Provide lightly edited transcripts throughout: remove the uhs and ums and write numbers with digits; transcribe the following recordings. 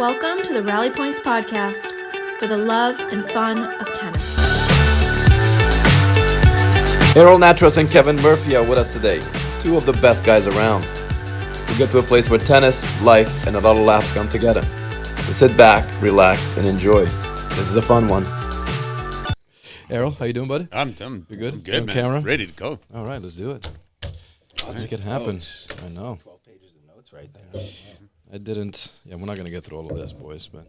Welcome to the Rally Points podcast for the love and fun of tennis. Errol Nattrass and Kevin Murphy are with us today, two of the best guys around. We get to a place where tennis, life, and a lot of laughs come together. So sit back, relax, and enjoy. This is a fun one. Errol, how you doing, buddy? I'm You good? I'm good, man. Camera? Ready to go. All right, let's do it. Let's make it happen. I know. 12 pages of notes right there. I didn't. Yeah, we're not gonna get through all of this, boys. But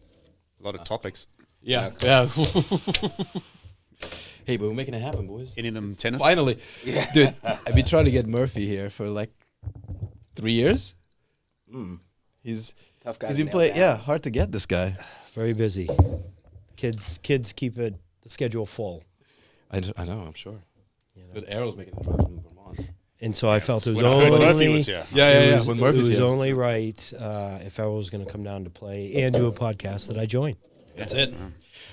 A lot of topics. yeah. Hey, but we're making it happen, boys. Any of them tennis? Finally, dude. I've been trying to get Murphy here for like 3 years. He's Tough guy. he's been playing. Yeah, hard to get this guy. Very busy. Kids keep the schedule full. I know. I'm sure. You know? But Errol's making a drive from Vermont. And so I felt it was When I heard Murphy only was here. When Murphy's it was here. only right if Errol was going to come down to play and do a podcast that I join. That's it.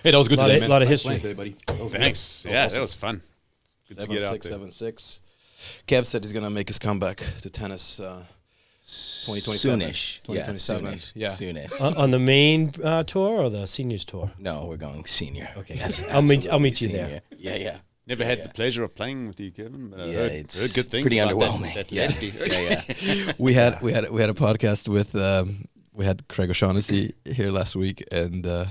Hey, that was good Lot today, of- man. lot of Nice history. playing today, buddy. Thanks. That was Yeah, awesome. that was fun. Good to get out there. 7-6. Kev said he's gonna make his comeback to tennis. 2027. Soonish. 2027. Soonish. Yeah. Soonish. On the main tour or the seniors tour? No, we're going senior. Okay. Yes, I'll meet absolutely you there. senior. Yeah, yeah. Never had the pleasure of playing with you, Kevin. But I Yeah, heard it's good things pretty about underwhelming. That Yeah. lefty. Yeah. we had a podcast with we had Craig O'Shaughnessy here last week, and the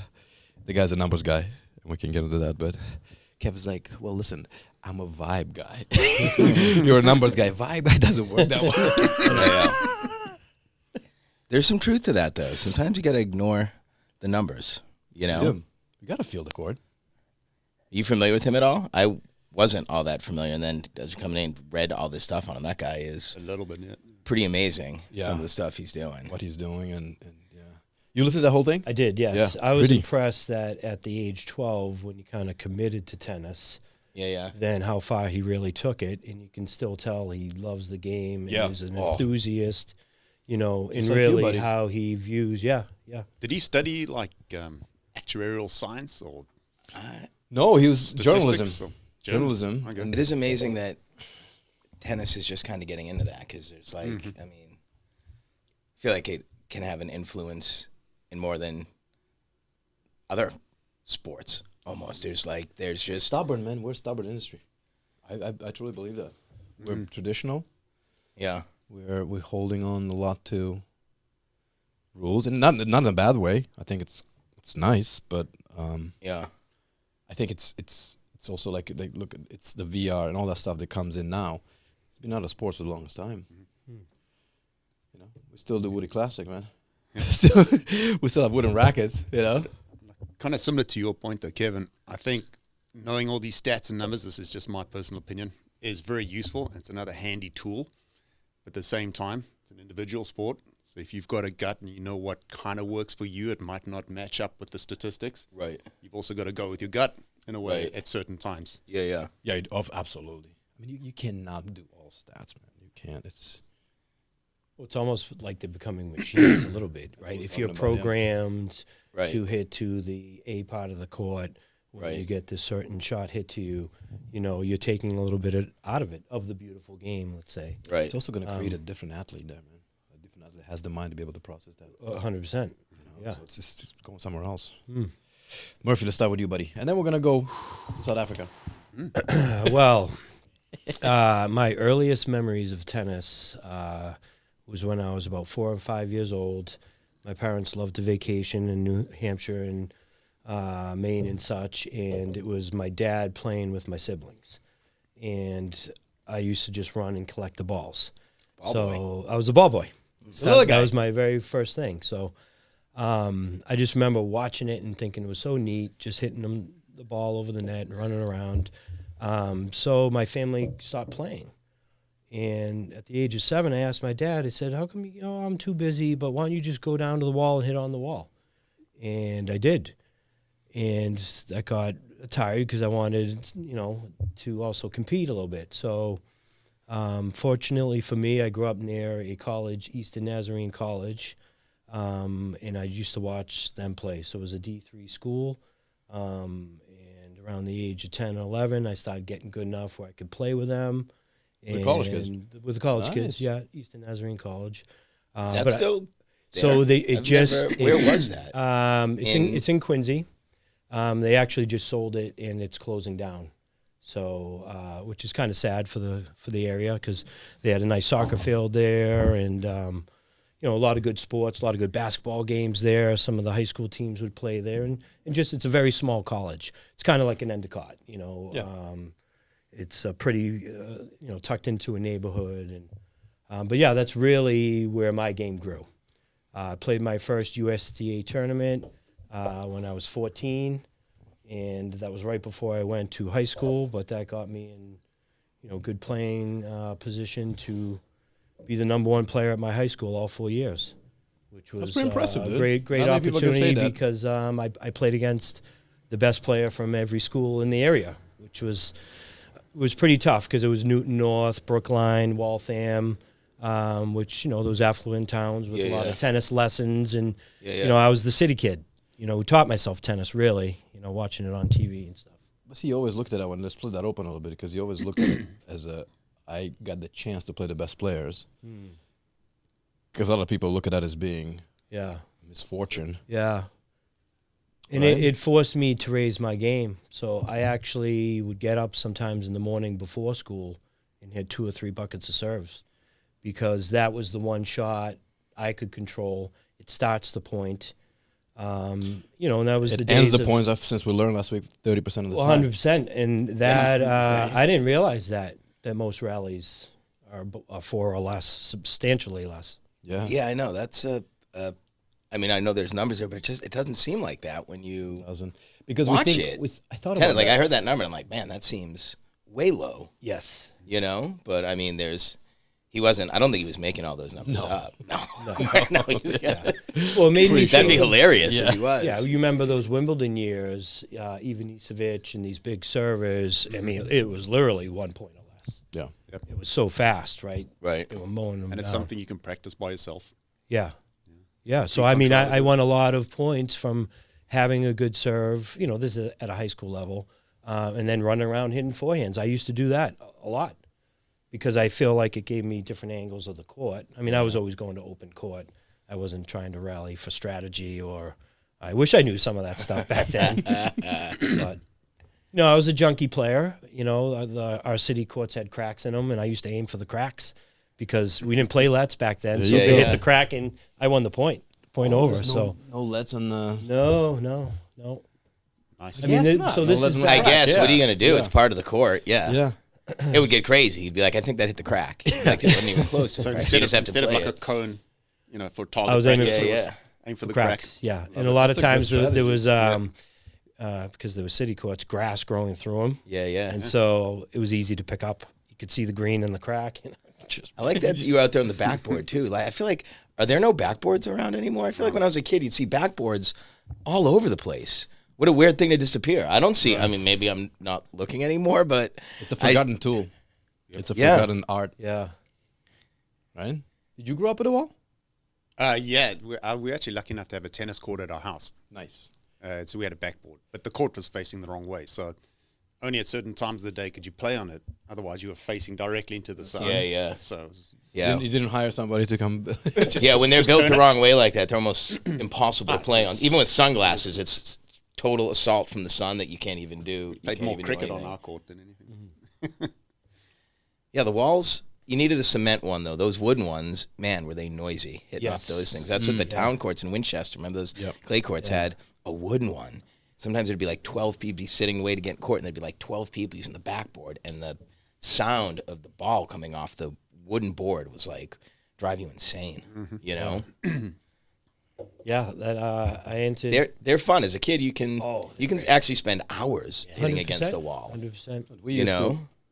guy's a numbers guy, and we can get into that. But Kevin's like, well, listen, I'm a vibe guy. You're a numbers guy. Vibe guy doesn't work that well. There's some truth to that, though. Sometimes you got to ignore the numbers, you know? Yeah. You gotta feel the chord. You familiar with him at all? I wasn't all that familiar, and then as you come in, read all this stuff on him. That guy is A little bit, yeah. pretty amazing, Yeah. some of the stuff he's doing. What he's doing, and yeah. You listened to the whole thing? I did, yes. Yeah, I was pretty. impressed that at the age 12, when he kind of committed to tennis, Yeah. then how far he really took it, and you can still tell he loves the game and Yeah. is an Oh. enthusiast, and Just like you, really buddy. how he views, yeah. Did he study like actuarial science or No, he was statistics? journalism. Or Journalism. Okay. And It is amazing that tennis is just kind of getting into that because there's like, Mm-hmm. I mean, I feel like it can have an influence in more than other sports almost. There's just, stubborn, man. We're a stubborn industry. I truly believe that. We're traditional. yeah. We're holding on a lot to rules, and not in a bad way. I think it's nice, but Yeah. I think it's also like look, it's the VR and all that stuff that comes in now. It's been out of sports for the longest time. You know, we still do Woody Classic, man. we still have wooden rackets. You know. Kind of similar to your point, though, Kevin. I think knowing all these stats and numbers, this is just my personal opinion, is very useful. It's another handy tool. But at the same time, it's an individual sport. So if you've got a gut and you know what kind of works for you, it might not match up with the statistics. Right. You've also got to go with your gut in a way Right. at certain times. Yeah. Yeah, absolutely. I mean, you cannot do all stats, man. You can't. Well, it's almost like they're becoming machines a little bit, what right? we're If you're talking about, yeah. programmed Right. to hit to the A part of the court, when you Right. get this certain shot hit to you, you're taking a little bit out of it, of the beautiful game, let's say. Right. It's also going to create a different athlete there, man. A different athlete has the mind to be able to process that. 100%. You know? Yeah. So it's just going somewhere else. Mm. Murphy, let's start with you, buddy. And then we're going to go to South Africa. Well, my earliest memories of tennis was when I was about 4 or 5 years old. My parents loved to vacation in New Hampshire and Maine and such, and it was my dad playing with my siblings. And I used to just run and collect the balls. I was a ball boy. So that was my very first thing. So I just remember watching it and thinking it was so neat, just hitting the ball over the net and running around. So my family stopped playing. And at the age of 7, I asked my dad, I said, how come, I'm too busy, but why don't you just go down to the wall and hit on the wall? And I did. And I got tired because I wanted, to also compete a little bit. So fortunately for me, I grew up near a college, Eastern Nazarene College, and I used to watch them play. So it was a D3 school. And around the age of 10 or 11, I started getting good enough where I could play with them. With college kids? With the college Nice. kids, yeah, Eastern Nazarene College. Is that but still So there? Where was that? It's in Quincy. They actually just sold it and it's closing down. So, which is kind of sad for the area because they had a nice soccer field there and a lot of good sports, a lot of good basketball games there. Some of the high school teams would play there, and just it's a very small college. It's kind of like an Endicott, It's a pretty tucked into a neighborhood, and but yeah, that's really where my game grew. I played my first USTA tournament when I was 14. And that was right before I went to high school, but that got me in, good playing position to be the number one player at my high school all 4 years, which was That's pretty impressive, a dude. great Not many people can say opportunity that. because I played against the best player from every school in the area, which was pretty tough because it was Newton North, Brookline, Waltham, which those affluent towns with a lot of tennis lessons, and I was the city kid. Who taught myself tennis really, watching it on TV and stuff. But see, he always looked at that when they split that open a little bit because he always looked at it as I got the chance to play the best players. Because a lot of people look at that as being misfortune. Yeah. And Right. it forced me to raise my game. So I actually would get up sometimes in the morning before school and hit 2 or 3 buckets of serves because that was the one shot I could control. It starts the point. And that was the It days ends the of, points off since we learned last week 30% of the time. 100%. And that, I didn't realize that most rallies are 4 or less, substantially less. Yeah. Yeah, I know. That's I mean, I know there's numbers there, but it doesn't seem like that when you Because watch we think, it. I thought kind about of like that. I heard that number and I'm like, man, that seems way low. Yes. But I mean, he wasn't. I don't think he was making all those numbers up. No. Well, it made me That'd be feel- hilarious if he was. Yeah, you remember those Wimbledon years, Ivan Isavic and these big servers. I mean, it was literally 1 point or less. Yeah. It was so fast, right? Right. They were mowing them And it's down. something you can practice by yourself. Yeah. Yeah. So, I mean, I won a lot of points from having a good serve. This is at a high school level. And then running around hitting forehands. I used to do that a lot because I feel like it gave me different angles of the court. I mean, I was always going to open court. I wasn't trying to rally for strategy or I wish I knew some of that stuff back then. But, I was a junkie player. Our city courts had cracks in them, and I used to aim for the cracks because we didn't play lets back then. So Yeah, if they yeah. hit the crack, and I won the point over. So no lets on the. no. Nice. I mean, Yes, not. so No this lets is on the I crack. guess. Yeah. What are you gonna do? Yeah. It's part of the court. Yeah. Yeah. It would get crazy. He'd be like, I think that hit the crack. Like, it wasn't even close to So the crack. You just have to instead of play like a it. cone, for target I was aiming practice, for- it was Yeah. aim for the cracks. crack. Yeah, and a lot of That's a good times there strategy. was because there was city courts, grass growing through them, Yeah, yeah. and so it was easy to pick up. You could see the green in the crack. Just I like that you were out there on the backboard too. Like, I feel like, are there no backboards around anymore? I feel like when I was a kid, you'd see backboards all over the place. What a weird thing to disappear. I don't see. I mean, maybe I'm not looking anymore, but It's a forgotten tool. It's a Yeah. forgotten art, yeah. right? Did you grow up at a wall? Yeah, we're actually lucky enough to have a tennis court at our house. Nice. So we had a backboard, but the court was facing the wrong way. So only at certain times of the day could you play on it. Otherwise, you were facing directly into the sun. Yeah, yeah. So it was- yeah, You didn't hire somebody to come. yeah. When they're just built turn the it. wrong way like that, they're almost impossible to play on. Even with sunglasses, it's total assault from the sun that you can't even do. You played can't more even do cricket on anything. our court than anything. Yeah, the walls. You needed a cement one though. Those wooden ones, man, were they noisy hitting Yes. off those things. That's what the town courts in Winchester. Remember those clay courts had a wooden one. Sometimes it'd be like 12 people sitting away to get in court, and there'd be like 12 people using the backboard, and the sound of the ball coming off the wooden board was like drive you insane. You know, Yeah, that I entered. they're fun as a kid. You can Oh, you can actually spend hours hitting against the wall. 100%. We You used know?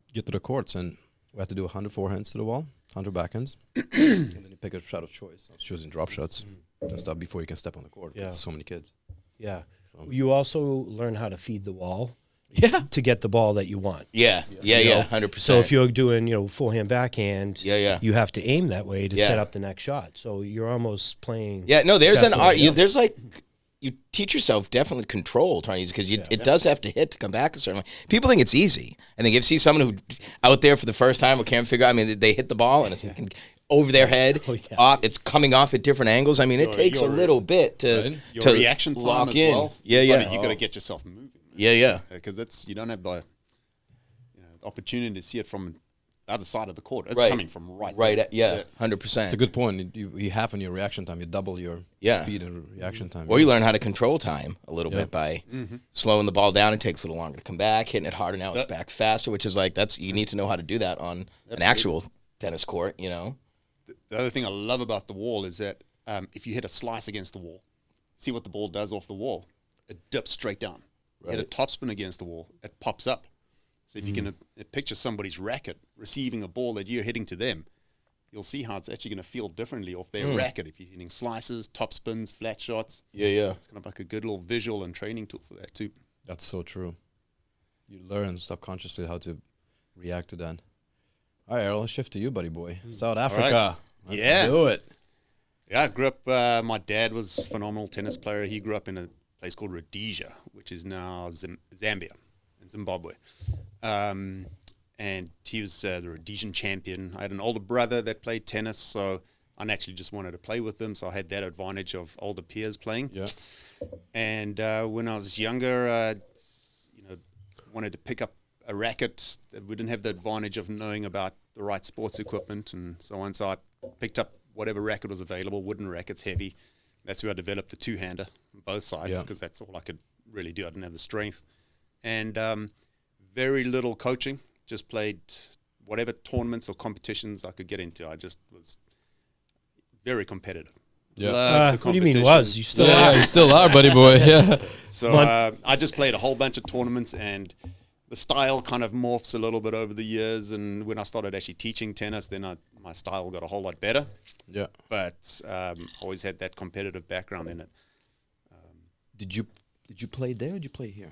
to get to the courts and we had to do 100 forehands to the wall, 100 backhands, and then you pick a shot of choice. I was choosing drop shots and stuff before you can step on the court. 'Cause Yeah. there's so many kids. Yeah. You also learn how to feed the wall Yeah. to get the ball that you want. Yeah, You know? 100%. So if you're doing, forehand, backhand, Yeah. you have to aim that way to Yeah. set up the next shot. So you're almost playing. Yeah, no, there's chess an on art. the hill. There's like you teach yourself definitely control trying to use because it does have to hit to come back a certain way. People think it's easy. I think if you see someone who out there for the first time or can't figure out, I mean, they hit the ball and it's over their head. Oh, yeah. Off, it's coming off at different angles. I mean, it takes a little bit to Your reaction time lock as in. well. Yeah, You got to get yourself moving. Yeah. Because you don't have the opportunity to see it from the other side of the court. It's Right. coming from right. Right. there. 100%. It's a good point. You half on your reaction time. You double your speed and reaction time. Or you learn how to control time a little bit by slowing the ball down. It takes a little longer to come back, hitting it harder. Now it's back faster, which is like you need to know how to do that on an actual tennis court. The other thing I love about the wall is that if you hit a slice against the wall, see what the ball does off the wall. It dips straight down. Hit a topspin against the wall, it pops up. So if you can picture somebody's racket receiving a ball that you're hitting to them, you'll see how it's actually going to feel differently off their racket if you're hitting slices, top spins, flat shots. Yeah. It's kind of like a good little visual and training tool for that too. That's so true. You learn subconsciously how to react to that. All right, Errol, let's shift to you, buddy boy. South Africa. Right. Let's do it. Yeah, I grew up, my dad was a phenomenal tennis player. He grew up in a place called Rhodesia, which is now Zambia and Zimbabwe. And he was the Rhodesian champion. I had an older brother that played tennis, so I naturally just wanted to play with him. So I had that advantage of older peers playing. Yeah. And when I was younger, wanted to pick up a racket. We didn't have the advantage of knowing about the right sports equipment and so on. So I picked up whatever racket was available, wooden rackets, heavy. That's where I developed the two-hander on both sides because that's all I could really do. I didn't have the strength. And very little coaching, just played whatever tournaments or competitions I could get into. I just was very competitive. Yeah. What do you mean was? You still are. You still are, buddy boy. Yeah. So I just played a whole bunch of tournaments, and the style kind of morphs a little bit over the years. And when I started actually teaching tennis, then my style got a whole lot better. Yeah. But always had that competitive background in it. Did you play there or did you play here?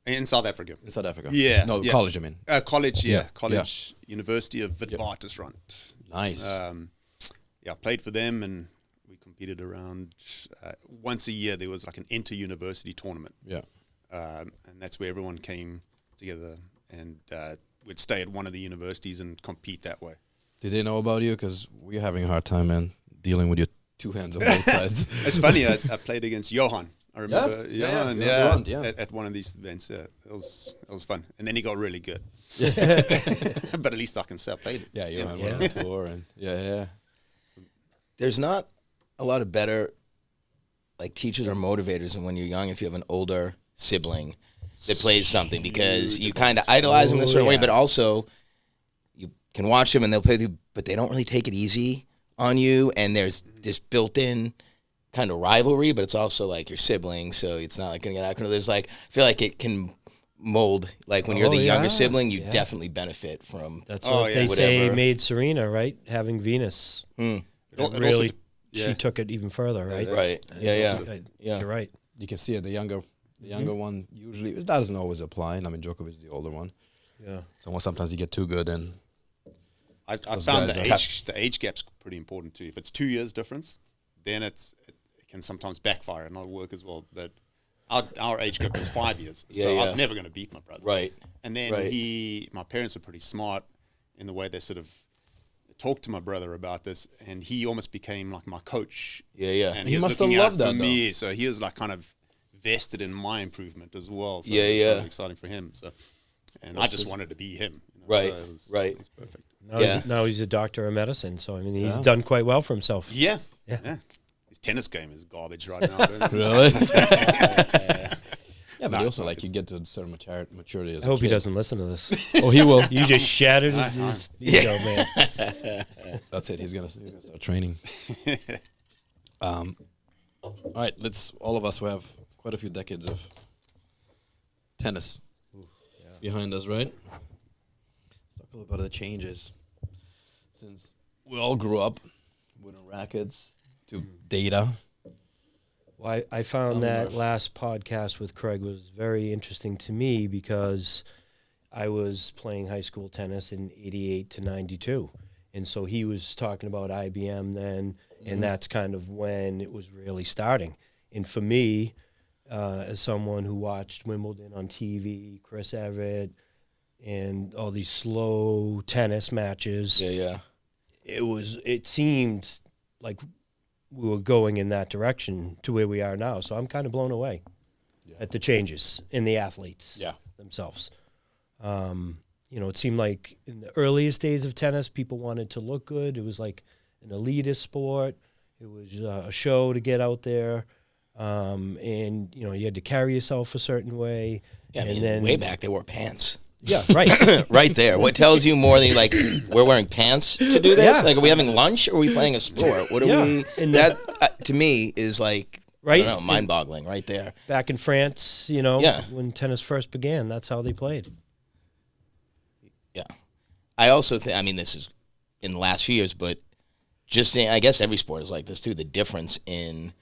In South Africa. In South Africa? Yeah. No, yeah. college, I mean. College, yeah. Yeah. College, University of Witwatersrand. Nice. I played for them, and we competed around once a year. There was like an inter-university tournament. Yeah. And that's where everyone came together, and we'd stay at one of the universities and compete that way. Did they know about you? Because we're having a hard time, man, dealing with your two hands on both sides. It's funny, I played against Johan. I remember Johan, at one of these events. Yeah, it was fun. And then he got really good. But at least I can say I played it. Yeah, Johan went on tour. And yeah. There's not a lot of better like teachers or motivators than when you're young if you have an older sibling that plays something, because you kind of idolize them in a certain way, but also you can watch them and they'll play through, but they don't really take it easy on you, and there's this built-in kind of rivalry, but it's also like your sibling, so it's not like going to get out. There's like, I feel like it can mold, like when you're the younger sibling, you definitely benefit from. That's what they say made Serena, right? Having Venus. Really, she took it even further, right? Right. Yeah. You're right. You can see it. The younger one usually, that doesn't always apply. I mean, Djokovic is the older one. Yeah. So sometimes you get too good, and I found the age gap's pretty important too. If it's 2 years difference, then it can sometimes backfire and not work as well. But our age gap was 5 years, so I was never going to beat my brother. Right. And then my parents were pretty smart in the way they sort of talked to my brother about this, and he almost became like my coach. Yeah. And he must have loved that, me, so he was like kind of vested in my improvement as well. So it was kind of exciting for him. So, and I just wanted to be him. Right. So it was perfect. Now he's a doctor of medicine, so I mean he's done quite well for himself. Yeah. His tennis game is garbage right now. Really? Yeah, but also like you get to a certain maturity as I hope he doesn't listen to this. Oh, he will. You just shattered his ego, man. That's it. He's gonna start training. All right, all of us who have quite a few decades of tennis behind us, right? Let's talk a little about the changes since we all grew up with rackets to data. Well, I found that last podcast with Craig was very interesting to me because I was playing high school tennis in 88 to 92. And so he was talking about IBM then, and that's kind of when it was really starting. And for me, as someone who watched Wimbledon on TV, Chris Evert, and all these slow tennis matches, it seemed like we were going in that direction to where we are now. So I'm kind of blown away at the changes in the athletes themselves. It seemed like in the earliest days of tennis, people wanted to look good. It was like an elitist sport. It was a show to get out there. And you had to carry yourself a certain way. Yeah, and then way back they wore pants. Yeah, right. Right there. What tells you more than you're like, we're wearing pants to do this? Yeah. Like, are we having lunch or are we playing a sport? What are we? And That to me is like, right? I don't know, mind-boggling right there. Back in France, when tennis first began, that's how they played. Yeah. I also think, this is in the last few years, but just saying, I guess every sport is like this too, the difference in,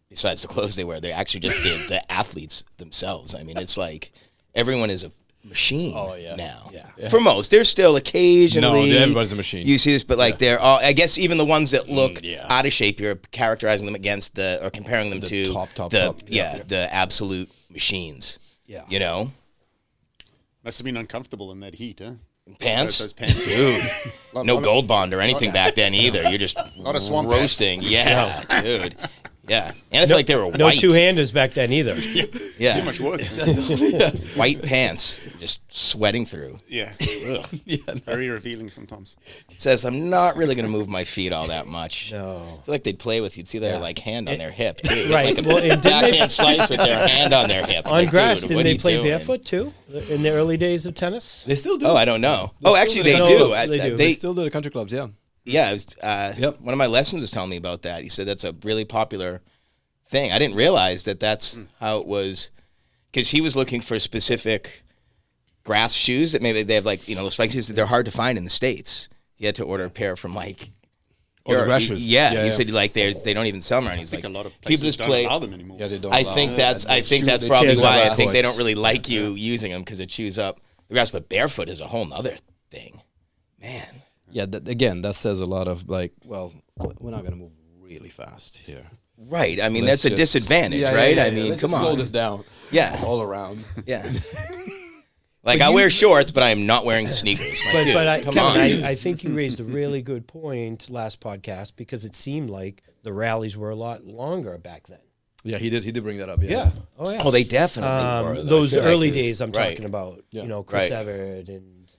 besides the clothes they wear, they actually just the athletes themselves. It's like everyone is a machine now. Yeah. For most. There's still occasionally. No, everybody's a machine. You see this, but like they're all, I guess even the ones that look out of shape, you're characterizing them against or comparing them to top. the absolute machines. Yeah. Must have been uncomfortable in that heat, huh? Pants? Those pants. Dude. No Gold Bond or anything back then either. You're just Not a swamp roasting. Yeah, dude. Yeah. And I feel like they were white. No two-handers back then either. Yeah. Too much work. White pants, just sweating through. Yeah. Very revealing sometimes. It says, I'm not really going to move my feet all that much. No. I feel like they'd play with, you'd see their hand on their hip, too. Right. Like a Well, and didn't they- backhand slice with their hand on their hip. On Like, grass, dude, didn't what are they you play doing? barefoot too in the early days of tennis? They still do. Oh, I don't know. Oh, actually, they do. do. No, they do. They still do the country clubs, yeah. Yeah, it was, one of my lessons was telling me about that. He said that's a really popular thing. I didn't realize that's how it was, because he was looking for specific grass shoes that maybe they have those spike shoes that they're hard to find in the States. He had to order a pair from the grass shoes. Yeah, he said they don't even sell them around. He's I think like, a lot of people places just don't play. allow them anymore. Yeah, they don't. I allow think it. that's They probably tear the why. I grass. think they don't really like you using them because it chews up the grass. But barefoot is a whole nother thing, man. Yeah, that says a lot of we're not going to move really fast here. Right. That's Let's a just- disadvantage, Yeah, right? yeah, come Let's just on. slow this down. Yeah. All around. Yeah. Like, I wear shorts, but I am not wearing sneakers. Like, dude, come on. Kevin, I think you raised a really good point last podcast, because it seemed like the rallies were a lot longer back then. Yeah, he did bring that up. Yeah. Yeah. Oh yeah. Oh, they definitely were. though. I Those feel like early it was- days I'm right. talking about. Yeah. Chris Right. Everett and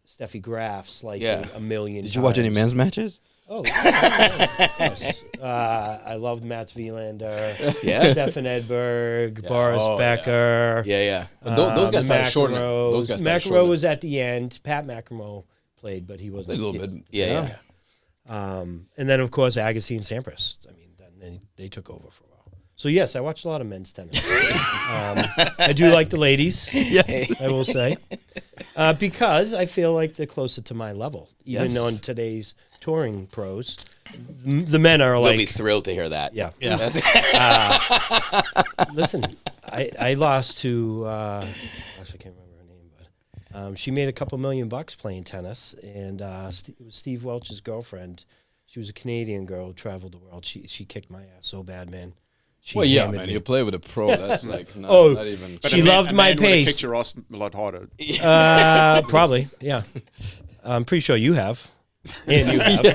Steffi Graf slicing Yeah. a million. Did you watch any times. men's matches? Oh, yeah, of course. I loved Mats Wielander, Yeah. Stefan Edberg, Boris Oh, yeah. Becker. Yeah. Those guys the started shortening. McEnroes. Those guys started McEnroe shortening. was at the end. Pat McEnroe played, but he wasn't. A little bit. Yeah. And then, of course, Agassi and Sampras. Then they took over for a while. So, yes, I watched a lot of men's tennis. I do like the ladies, Yes. I will say, because I feel like they're closer to my level. Even Yes. on today's touring pros, the men are They'll be like, thrilled to hear that. yeah. Listen, I lost to, gosh, I can't remember her name, but she made a couple $1 million playing tennis, and it was Steve Welch's girlfriend. She was a Canadian girl who traveled the world. She kicked my ass so bad, man. She Well, yeah, hammered man. me. You play with a pro. That's like not, Oh, not even. But She a man- loved a my man would have pace. kicked your ass a lot harder. Probably, yeah. I'm pretty sure you have. And you have.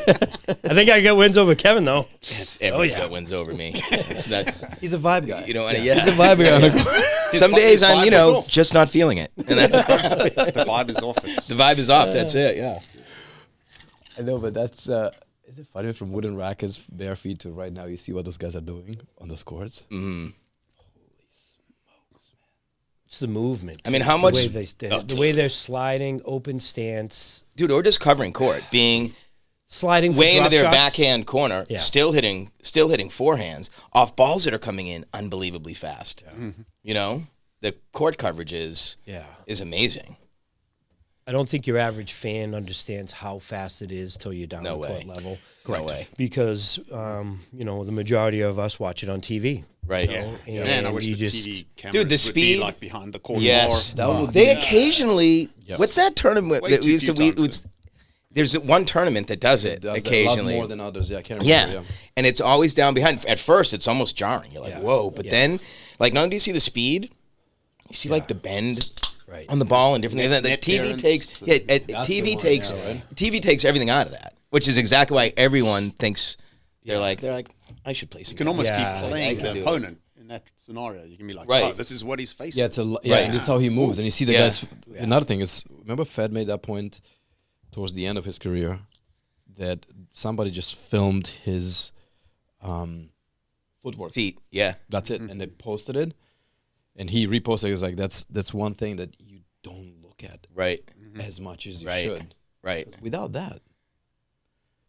I think I got wins over Kevin, though. Everyone's yeah. got wins over me. That's He's a vibe guy. you know, He's a vibe guy. Some His days vibe I'm, is off. just not feeling it, and that's The vibe is off. the vibe is off. That's it. Yeah. I know, but that's. Is it funny from wooden rackets, bare feet to right now? You see what those guys are doing on those courts. It's the movement. I mean, how much- The way they're sliding, open stance, Dude, or just covering court, being sliding for way into drop their shots. backhand corner, Yeah. still hitting forehands off balls that are coming in unbelievably fast. You know, the court coverage is Yeah. amazing. I don't think your average fan understands how fast it is till you're down No to way. court level. No way. Because, the majority of us watch it on TV. Right. And Man, I wish you the just, TV cameras Dude, the would speed- be like behind the court Yes. more. They occasionally. What's that tournament Way that too we used to? few times, There's one tournament that does it Does occasionally. a lot more than others. Yeah, I can't remember. Yeah. And it's always down behind. At first, it's almost jarring. You're like, Yeah. whoa. But then, like, not only do you see the speed, you see, like, the bend right. on the ball and different things. The net TV clearance. takes, That's TV the one, takes, yeah, right? TV takes everything out of that. which is exactly why everyone thinks they're like I should play some. You can almost Yeah. keep playing I can the do it. opponent in that scenario. You can be like, Right. oh, this is what he's facing. Yeah, it's and this is how he moves, and you see the Yeah. guys. Another thing is, remember, Fed made that point towards the end of his career that somebody just filmed his footwork. feet. Yeah, That's it, and they posted it, and he reposted it. He was like, "That's one thing that you don't look at right, as much as you Right. should. right, 'Cause without that,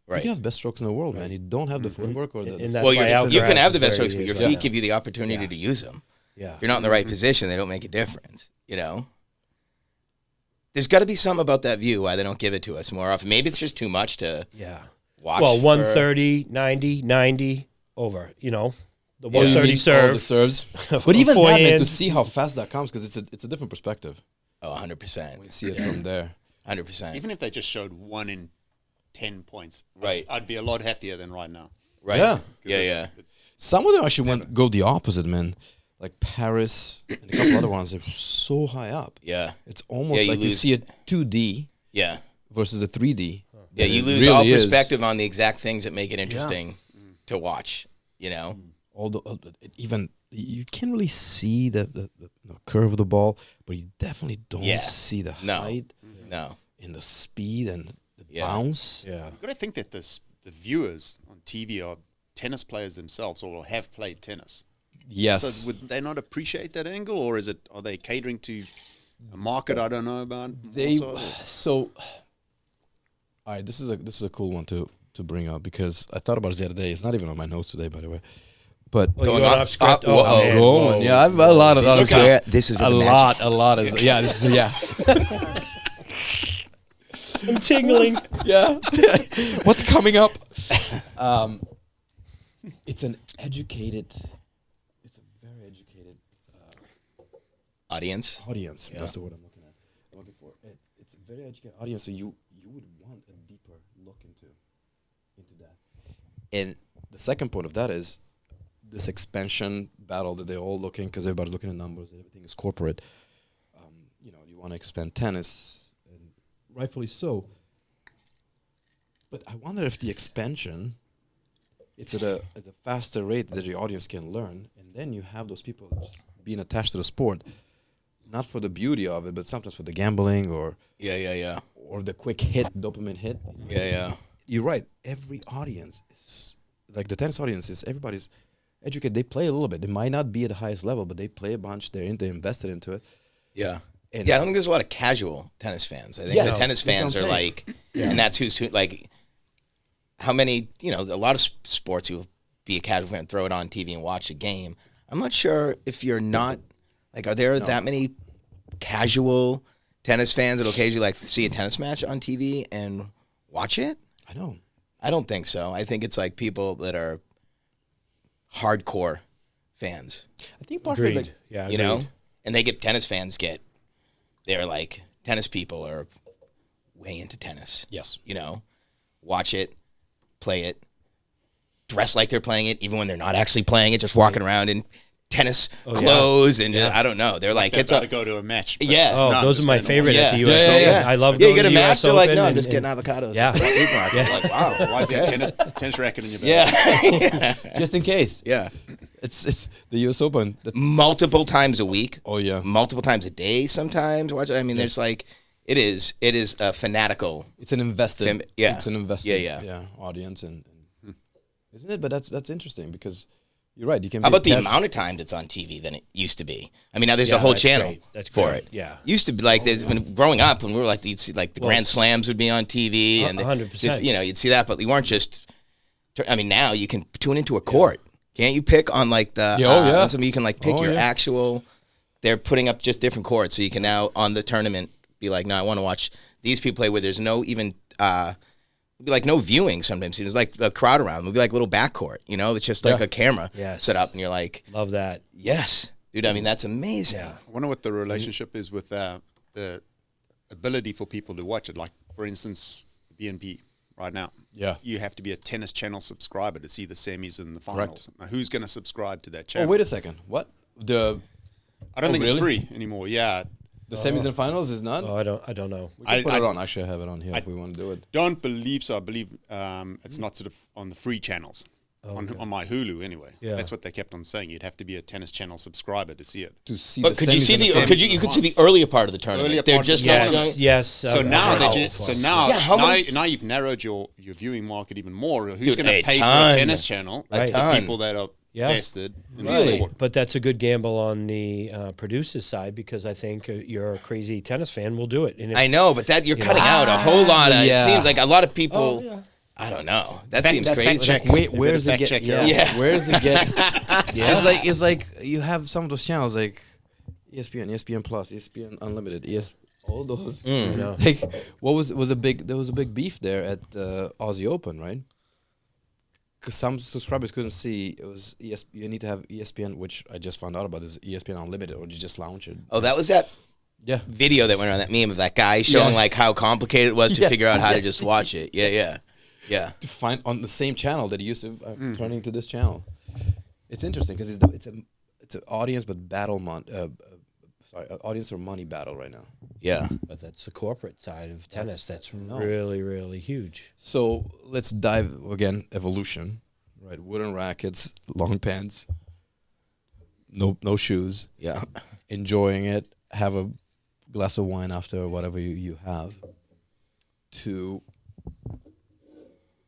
you right. can have the best strokes in the world, man. You don't have the footwork or the. And that's Well, why you can Alcaraz have the is best where strokes, he but your is feet right now. give you the opportunity Yeah. to use them. Yeah. If you're not in the right position, they don't make a difference. You know, there's got to be something about that view why they don't give it to us more often. Maybe it's just too much to Yeah. watch. Well, for- 130, 90, 90 over. You know, the Oh, you 130 mean all serve. the serves. But even that, man, to Forehands. see how fast that comes, because it's a different perspective Oh, 100%. when you see it from there. 100%. Even if they just showed 1 in 10 points, Right. I'd be a lot happier than right now. Right? Yeah. 'Cause Yeah, it's- yeah. it's- Some of them actually go the opposite, man. Like Paris and a couple other ones, they're so high up. Yeah. It's almost Yeah, you like you lose- see a 2D Yeah. versus a 3D. Yeah, you It lose really all is. perspective on the exact things that make it interesting to watch, you know? All the even you can't really see the curve of the ball, but you definitely don't Yeah. see the No. height No. and the speed and the Yeah. bounce. Yeah. You've got to think that the viewers on TV are tennis players themselves or have played tennis. Yes. So would they not appreciate that angle, or are they catering to a market I don't know about? They also? so. All right, this is a cool one to bring up because I thought about it the other day. It's not even on my notes today, by the way. But Well, Going you're on- off script. whoa, man. go Whoa. on. Yeah, I've a lot of This is other where- this is where a the lot, a lot is yeah. This is yeah, I'm tingling. yeah. What's coming up? It's an educated. It's a very educated Audience. audience. Yeah. That's the word I'm looking at. I'm looking for. It's a very educated audience, so you would want a deeper look into that. And the second point of that is this expansion battle that they're all looking, because everybody's looking at numbers. Everything is corporate. You want to expand tennis, and rightfully so. But I wonder if the expansion, it's at a faster rate that the audience can learn, and then you have those people just being attached to the sport, not for the beauty of it, but sometimes for the gambling or Yeah. the quick hit, dopamine hit. Yeah. You're right. Every audience is like the tennis audience is everybody's educated. They play a little bit. They might not be at the highest level, but they play a bunch. They're invested into it. Yeah. And Yeah, I don't think there's a lot of casual tennis fans. I think Yes, the tennis that's what fans I'm are saying. like, and that's who's like, how many, a lot of sports you'll be a casual fan, throw it on TV and watch a game. I'm not sure if you're not, like, are there that many casual tennis fans that'll occasionally like see a tennis match on TV and watch it? I know. I don't think so. I think it's like people that are hardcore fans, I think part of it, Agreed. like, Yeah. you know, agreed. and tennis fans they're like, tennis people are way into tennis. yes. Watch it, play it, dress like they're playing it, even when they're not actually playing it, just walking around in tennis clothes and I don't know. They're like, They're it's about a, to go to a match. but yeah. Oh, no, I'm those just are my going to favorite watch. at the Yeah. US Yeah, Open. yeah. I love Yeah, you going get to a the match, US they're like, Open no, I'm and- just and- getting avocados. Yeah. At the supermarket. Yeah. Like, wow, why is that? Tennis racket in your bag. Yeah. Just in case. Yeah. It's the US Open. Multiple times a week. Oh, yeah. Multiple times a day sometimes. Watch. I mean, there's like, it is a fanatical. It's an invested. Yeah. It's an invested. Yeah. Audience and isn't it? But that's interesting because you're right. You can. How be about the casual. amount of times it's on TV than it used to be? I mean, now there's Yeah, a whole that's channel great. That's for great. it. Yeah. Used to be like there's when growing up when we were like you'd see like the Grand Slams would be on TV and 100%. you'd see that, but you weren't just. I mean, now you can tune into a court. Can't you pick on like the? Yeah, oh, yeah. Some you can like pick Oh, your yeah. actual. They're putting up just different courts, so you can now on the tournament be like, no, I want to watch these people play where there's no even. It'd be like no viewing sometimes. There's like the crowd around. It'll be like a little backcourt, it's just like Yeah. a camera Yes. set up, and you're like, Love that. yes, dude. I mean, that's amazing. Yeah. I wonder what the relationship is with the ability for people to watch it. Like, for instance, BNP right now. Yeah. You have to be a Tennis Channel subscriber to see the semis and the finals. Now, who's going to subscribe to that Oh, channel? wait a second. What the? I don't Oh, think really? it's free anymore. Yeah. The semis and finals is none? Oh, I don't know. We can put it on. Actually, I have it on here if we want to do it. Don't believe so. I believe it's not sort of on the free channels. On my Hulu anyway. Yeah. That's what they kept on saying. You'd have to be a Tennis Channel subscriber to see it. To see But the could you semis see and the? semis. Could you could see the earlier part of the tournament? Earlier They're part of just the not tournament. showing. Yes. So now Yeah, now you've narrowed your viewing market even more. Who's Dude, going to a pay for ton. a tennis channel? A Like ton. the people that are vested in the Really? sport. But that's a good gamble on the producer's side because I think you're a crazy tennis fan will do it. And if, I know, but that you're cutting out a whole lot of. It yeah. seems like a lot of people. Oh, yeah. I don't know. That Fact- seems that fact crazy. check. Wait, A bit where's of it fact get? check, Yeah. Where's it get? Yeah. It's like you have some of those channels like ESPN, ESPN Plus, ESPN Unlimited, all those. You know. Like, what was a big? There was a big beef there at Aussie Open, right? Because some subscribers couldn't see it was you need to have ESPN, which I just found out about is ESPN Unlimited, or you just launch it. Oh, that was that Yeah, video that went around, that meme of that guy showing like how complicated it was to Yes. figure out how to just watch it. Yeah. to find on the same channel that you used to turning to this channel. It's interesting because it's an audience but audience or money battle right now. Yeah. But that's the corporate side of tennis. That's really, really huge. So let's dive again. Evolution, right? Wooden rackets, long pants, no shoes. Yeah. Enjoying it. Have a glass of wine after whatever you have. To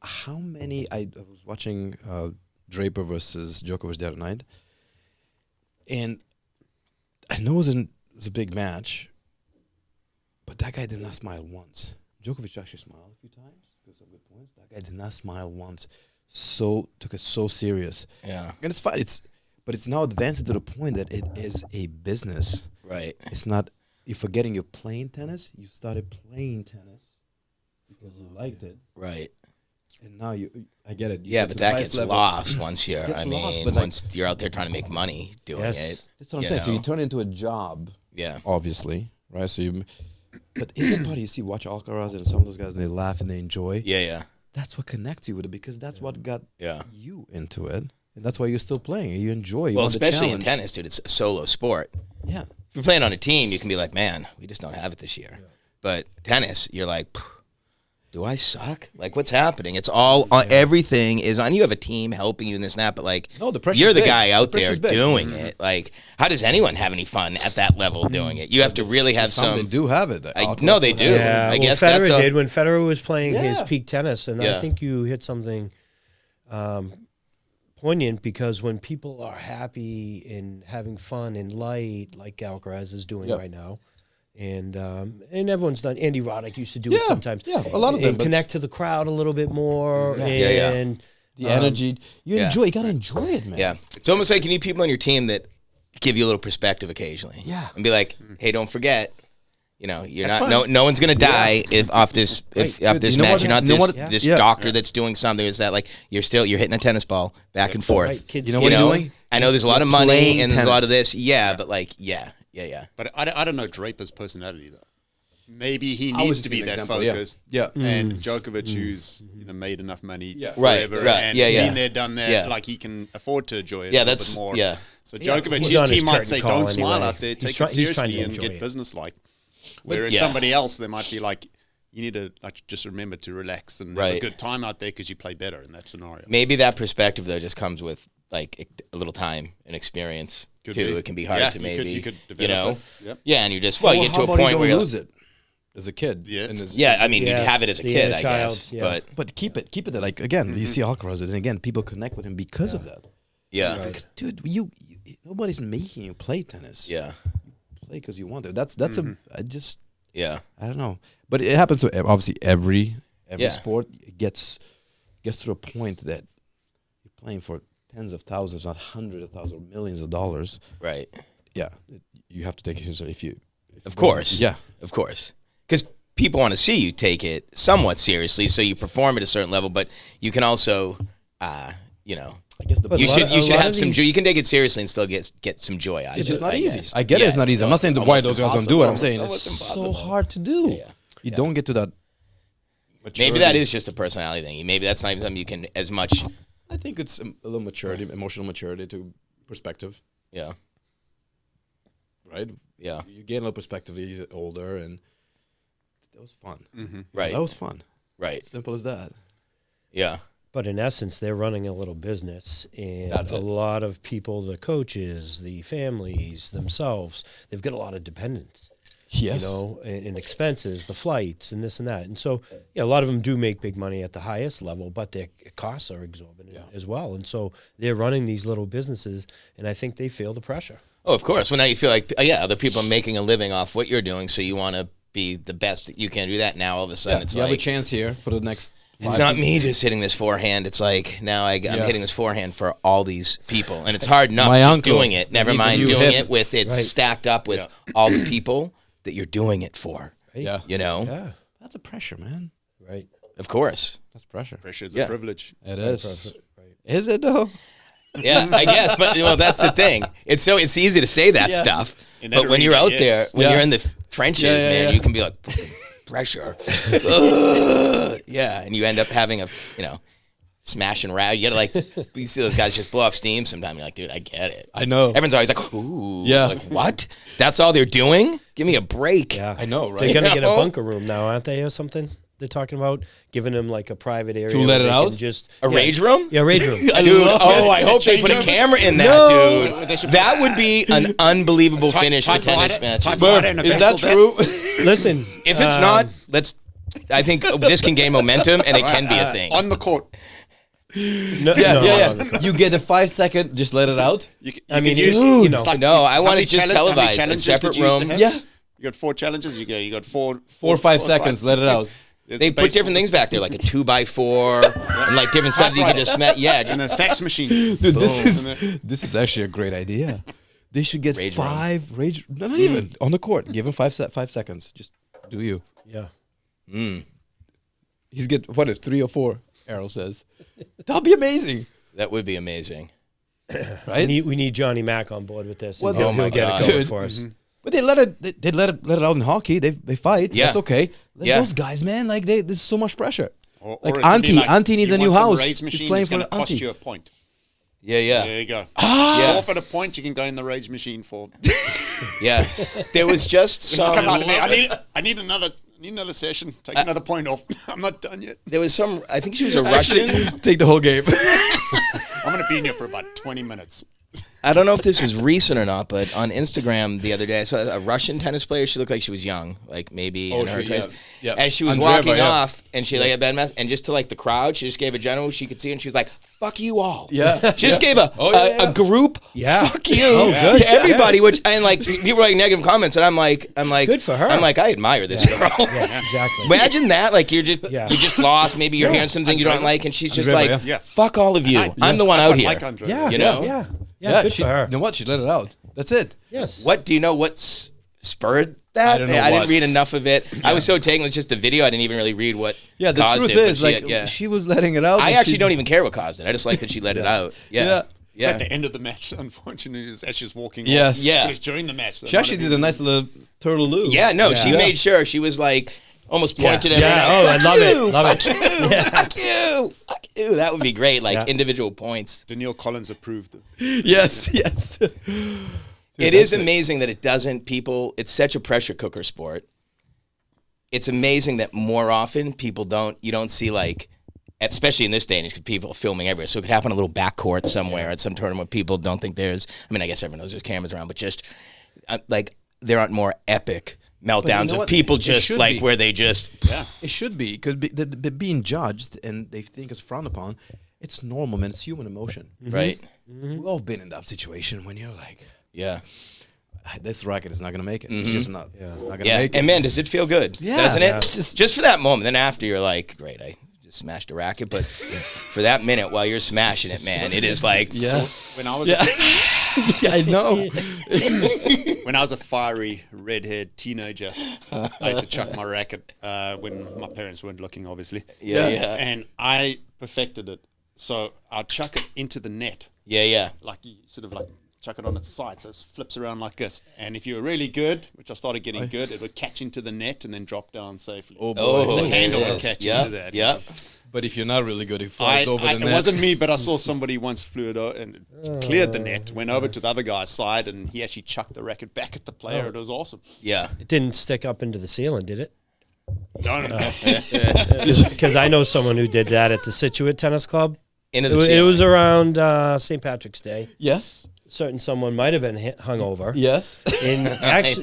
how many? I was watching Draper versus Djokovic the other night, and I know it was a big match, but that guy did not smile once. Djokovic actually smiled a few times because of good points. That guy did not smile once. Took it so serious. Yeah. And it's fine. But it's now advanced to the point that it is a business. Right. It's not. You're forgetting you're playing tennis. You started playing tennis because you liked it, Right. and now I get it. You Yeah, get but to the that highest gets level. lost once you're. Gets I lost, mean, but, like- once you're out there trying to make money doing Yes. it. That's what I'm you saying. So you know? turn it into a job. Yeah. Obviously, right? But isn't part you watch Alcaraz and some of those guys and they laugh and they enjoy. Yeah. That's what connects you with it because that's what got Yeah. you into it, and that's why you're still playing. You enjoy. You Well, want the especially in challenge. tennis, dude, it's a solo sport. Yeah. If you're playing on a team, you can be like, man, we just don't have it this year. But tennis, you're like, do I suck? Like, what's happening? It's all everything is on. You have a team helping you in this and that, but like, No, the pressure's you're the big. guy out The there pressure's big. doing it. Like, how does anyone have any fun at that level doing it? You have to really have Some they some. do have it. No, they do. Yeah, I guess Federer that's a- did when Federer was playing his Yeah. peak tennis, and Yeah. I think you hit something poignant because when people are happy and having fun and light, like Alcaraz is doing Yep. right now, and everyone's done. Andy Roddick used to do it Yeah, sometimes. yeah, a lot of them, and but- connect to the crowd a little bit more, Yeah. and The energy. You yeah. enjoy. You gotta enjoy it, man. Yeah. It's almost like you need people on your team that give you a little perspective occasionally. Yeah. And be like, hey, don't forget, you're Have not fun. no one's gonna die if off this off this You know match. what- You're not you know this what- this Yeah. doctor that's doing something. Is that like you're hitting a tennis ball back and forth. Right, kids You know get what You you're know? doing? I know there's a lot of You're money playing and there's a lot of tennis. this. Yeah, but like yeah. But I don't know Draper's personality though. Maybe he I was needs just to be an that example, yeah. focused. Yeah. And Djokovic, who's made enough money Yeah. Right, forever, right, and yeah, been yeah. there, done that, Yeah. like he can afford to enjoy it Yeah, a little that's bit more. yeah. So Djokovic, He's his on his team might curtain say, call "Don't smile anyway. out there, He's take try- it he's trying seriously to and enjoy get it. business-like." Whereas yeah. somebody else, they might be like, "You need to just remember to relax and have a Right. good time out there because you play better in that scenario." Maybe that perspective though just comes with like a little time and experience Could too. be. It can be hard Yeah, to you maybe could develop it. Yep. Yeah, and you just Well, you get how to a about you point don't where you're lose it as a kid. Yeah. And as- yeah. I mean, Yes, you'd have it as a the kid, inner I child, guess, yeah. But keep it like again. You see Alcaraz, and again, people connect with him because of that. yeah, Because, dude, you nobody's making you play tennis. yeah, Play because you want to. That's I don't know. But it happens to obviously every Yeah. sport. It gets to a point that you're playing for tens of thousands, not hundreds of thousands, or millions of dollars. right. Yeah, you have to take it seriously. Of course, Yeah. of course, because people want to see you take it somewhat seriously, so you perform at a certain level. But you can also, I guess the But you a lot should of- you a should lot have of some these- joy. You can take it seriously and still get some joy out of it. It's just not I easy. guess. I get it. Yeah, It's not easy. I'm not saying why almost those guys don't do it. I'm impossible. saying Almost it's so impossible. hard to do. Yeah. You don't get to that. Maybe that is just a personality thing. Maybe that's not even something you can as much. I think it's a little maturity, emotional maturity to perspective. Yeah. right? Yeah. You gain a little perspective as you get older, and that was fun. Right. That was fun. Right. Simple as that. Yeah. But in essence, they're running a little business, and That's a it. lot of people, the coaches, the families themselves, they've got a lot of dependents. Yes. You know, and expenses, the flights, and this and that. And so, yeah, a lot of them do make big money at the highest level, but their costs are exorbitant as well. And so they're running these little businesses, and I think they feel the pressure. Oh, of course. Well, now you feel like, other people are making a living off what you're doing, so you want to be the best that you can do that. Now all of a sudden it's you have a like, chance here for the next. it's not me just hitting this forehand. It's like now I'm hitting this forehand for all these people, and it's hard enough My just uncle doing it. Never needs a mind new doing hip. it with it stacked up with all the people that you're doing it for. Right? Yeah. You know, Yeah. That's a pressure, man. Right. of course. That's pressure. Pressure is Yeah. a privilege. It is. Right. Is it though? Yeah, I guess, but that's the thing. It's easy to say that stuff, In that but when you're arena, out yes. there, when Yeah. you're in the trenches, Yeah, man, yeah. you can be like pressure. Ugh. Yeah, and you end up having a smash and row. You gotta you see those guys just blow off steam. Sometimes you're like, dude, I get it. I know. Everyone's always like, ooh, Yeah. like what? That's all they're doing? Give me a break. Yeah. I know, right? They're going to You get a know? bunker room now, aren't they, or something? They're talking about giving them like a private area. To where let they it can out? Just A rage room? Yeah, rage room. Dude, I hope they put a camera in that, dude. That would be an unbelievable finish to tennis matches. Is that true? Listen, If it's not, I think this can gain momentum and it can be a thing. On the court. no, Yeah, no, yeah, no, yeah. You get a 5 second, just let it out. You can I mean, use, dude, you know, it's like No, I how want many it just challenge- how many televised, a challenges separate did you used to room. have? Yeah. You got 4 challenges. You got 4 4 or 5 seconds, let it out. There's They the put baseball different things back there, like a 2x4 and like different stuff that you can just smash. Yeah, and just, a fax machine. Dude, this is actually a great idea. They should get Rage 5 rage. No, not even on the court. Give him 5 seconds. Just do you. yeah. He's get what is 3 or 4? Errol says that'll be amazing, that would be amazing. right? We need Johnny Mack on board with this. Well, And oh he'll my get God. it going Dude. for us. But they let it out in hockey. They fight. Yeah. That's okay. Let Yeah. those guys, man, there's so much pressure. Or Like it could be Auntie needs you a new want some house. Raise He's machine, playing it's going for to cost Auntie. you a point. Yeah. There you go. Yeah. Forfeit a point, you can go in the rage machine for. Yeah. There was just some. Come on, I need another session. Take another point off. I'm not done yet. There was some. I think she was a Russian. Take the whole game. I'm going to be in here for about 20 minutes. I don't know if this is recent or not, but on Instagram the other day, I saw a Russian tennis player. She looked like she was young, like maybe in her 20s. yeah. As she was Andreeva, walking yeah. off, and she like a bad mess, and just to like the crowd, she just gave a general she could see, and she was like, "Fuck you all." Yeah. She just gave a yeah. group. Yeah. Fuck you good. to everybody. Yes. Which and like people were like negative comments, and I'm like, Good for her. I'm like, I admire this girl. Yeah, exactly. Imagine that, like you Yeah. just lost. Maybe you're hearing something you don't like, and she's just Andreeva, like, yeah. Yeah. "Fuck all of you. I'm the one I out quite here." like Andrea. Yeah, You know? yeah, good she, for her. You know what? She let it out. That's it. Yes. What do you know? What's spurred that? I don't know I didn't what. read enough of it. I was so taken with just the video. I didn't even really read what. Yeah, the caused truth it, but is, she, like, she was letting it out. I and actually she- don't even care what caused it. I just like that she let it out. Yeah. Yeah. It's Yeah. at the end of the match, unfortunately, as she's walking Yes. off. Yeah. It was during the match. She actually did a nice little turtle loo. Yeah. No, she Yeah. made sure she was like almost pointed at Yeah. me. Oh, I Fuck love it. you, Love fuck it. you, fuck you, fuck you. That would be great. Like Yeah. individual points. Danielle Collins approved it. Yes. Yes. It is amazing that it doesn't. People. It's such a pressure cooker sport. It's amazing that more often people don't. You don't see like. Especially in this day and age, 'cause people are filming everywhere. So it could happen in a little backcourt somewhere at some tournament. People don't think there's. I mean, I guess everyone knows there's cameras around, but just like there aren't more epic meltdowns know of what? people It just should like be. where they just. Yeah. It should be because they're being judged and they think it's frowned upon. It's normal, man. It's human emotion. Right. We've all been in that situation when you're like, Yeah. this racket is not gonna make it. It's just not. It's not gonna Yeah. make it. And man, does it feel good? Yeah. Doesn't it? Yeah. Just for that moment. Then after you're like, great, I just smashed a racket. But for that minute while you're smashing it, man, it is like. Yeah. When I was Yeah. Yeah, I know. when I was a fiery red-haired teenager, I used to chuck my racket when my parents weren't looking, obviously. Yeah. And I perfected it. So I'd chuck it into the net, Yeah. like you sort of like chuck it on its side, so it flips around like this. And if you were really good, which I started getting good, it would catch into the net and then drop down safely. Oh boy. The handle would catch into that. Yeah. But if you're not really good, it flies over the net. It wasn't me, but I saw somebody once flew it out and cleared the net, went over to the other guy's side, and he actually chucked the racket back at the player. It was awesome. Yeah. It didn't stick up into the ceiling, did it? No. Because I know someone who did that at the Situate Tennis Club. Into the It ceiling. was around St. Patrick's Day. Yes. Certain someone might have been hungover. Yes. And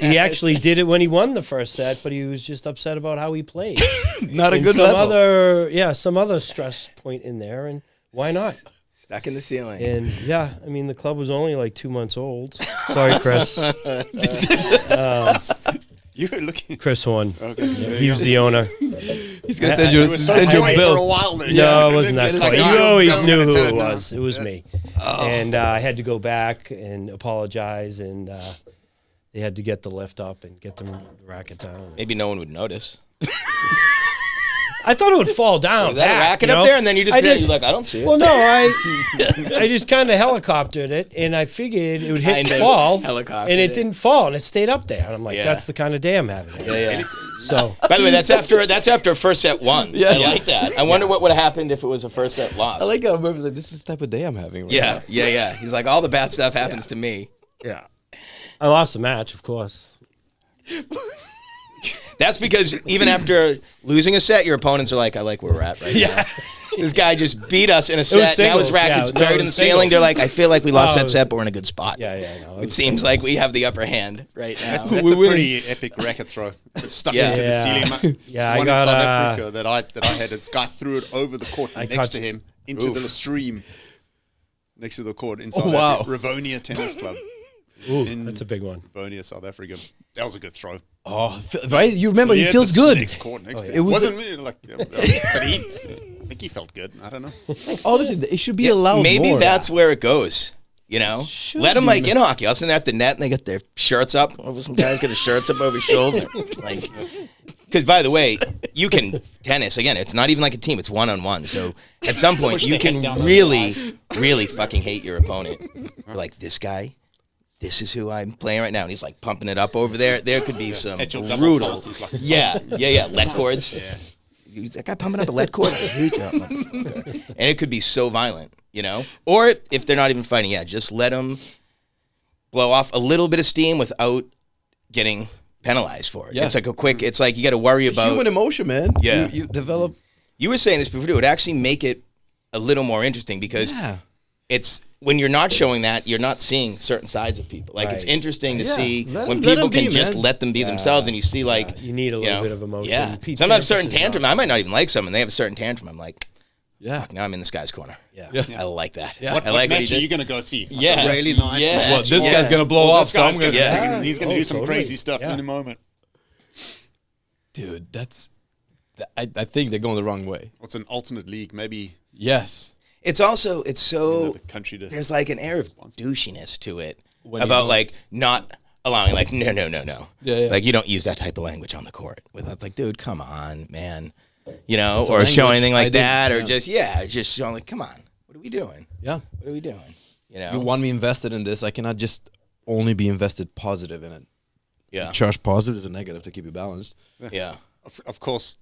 he actually did it when he won the first set, but he was just upset about how he played. Not a And good level. some other stress point in there, and why not? Stuck in the ceiling. And yeah, I mean the club was only like 2 months old. Sorry, Chris. You were looking. Chris Horn. Okay. Yeah, he was the owner. He's gonna send you It was so send you a quiet for a bill. while there. No, it wasn't that It's quiet. like, You oh, always I'm knew gonna who tell it him now. was. It was me. And I had to go back and apologize, and they had to get the lift up and get the racket down. Maybe no one would notice. I thought it would fall down. Is that a back, racket you know? up there? And then you just, I be just- you're like, I don't see it. Well, no, I just kind of helicoptered it, and I figured it would hit and Kind of fall, helicoptered and it it. didn't fall, and it stayed up there. And I'm like, Yeah. that's the kind of day I'm having. yeah. So By the way, that's after first set won. Yeah. I like that. I wonder what would have happened if it was a first set loss. I like how Murphy's like, this is the type of day I'm having right Yeah, now. yeah. He's like, all the bad stuff happens to me. yeah, I lost the match, of course. That's because even after losing a set, your opponents are like, I like where we're at right now. This guy just beat us in a set. Now his singles, racket's yeah. No, buried it in the was ceiling. singles. They're like, I feel like we lost Oh, that it was- set, but we're in a good spot. Yeah, no. It seems like we have the upper hand right now. That's We a win. pretty epic racket throw. It stuck Yeah. into the Yeah. ceiling. Yeah, I One got, in South Africa that I had. This guy threw it over the court I next caught- to him into the stream next to the court in South Oh, wow. Africa. Rivonia Tennis Club. Ooh, in that's a big one. Rivonia, South Africa. That was a good throw. Oh, right? You remember, He it had feels the good. next court next to It him. was Wasn't me. Like, yeah, but I think he felt good. I don't know. Honestly, it should be allowed Maybe more. that's where it goes. You know, Should let them be, like man. in hockey. I'll send there at the net and they get their shirts up. Oh, some guys get their shirts up over his shoulder. Like, because by the way, you can tennis again. It's not even like a team. It's 1-on-1. So at some point, you can really fucking hate your opponent. You're like, this guy, this is who I'm playing right now, and he's like pumping it up over there. There could be some At your double brutal. fault, he's like, Yeah. Lead cords. Yeah. Is that guy pumping up a lead cord? I hate you. And it could be so violent, you know? Or if they're not even fighting, just let them blow off a little bit of steam without getting penalized for it. Yeah. It's like it's like you got to worry It's a about. human emotion, man. Yeah. You develop. You were saying this before, it would actually make it a little more interesting because it's when you're not showing that, you're not seeing certain sides of people. Like it's Right. interesting to Yeah. see Let when 'em- let people 'em can be, just man. let them be themselves, and you see like You need a little know, bit of emotion. Yeah, Pete sometimes Sampras certain is tantrum. not- I might not even like someone. They have a certain tantrum. I'm like, Yeah. now I'm in this guy's corner. Yeah. I like that. Yeah. What I like what he match are did. you going to go see? Like Yeah. a really nice Yeah. match. Well, this Yeah. guy's going to blow Well, off, this so I'm guy's going gonna, to. he's going to Oh, do some totally. crazy stuff Yeah. in a moment. Dude, I think they're going the wrong way. What's an alternate league? Maybe Yes. It's also so another country to. there's like an air of douchiness to it When you about don't- like not allowing like no. Yeah. Like you don't use that type of language on the court. It's like, dude, come on, man. You know, It's a or show language. anything I like did- that, or yeah. just showing like, come on, what are we doing? Yeah. What are we doing? You know? You want me invested in this? I cannot just only be invested positive in it. yeah, Charge positive is a negative to keep you balanced. yeah. Of course,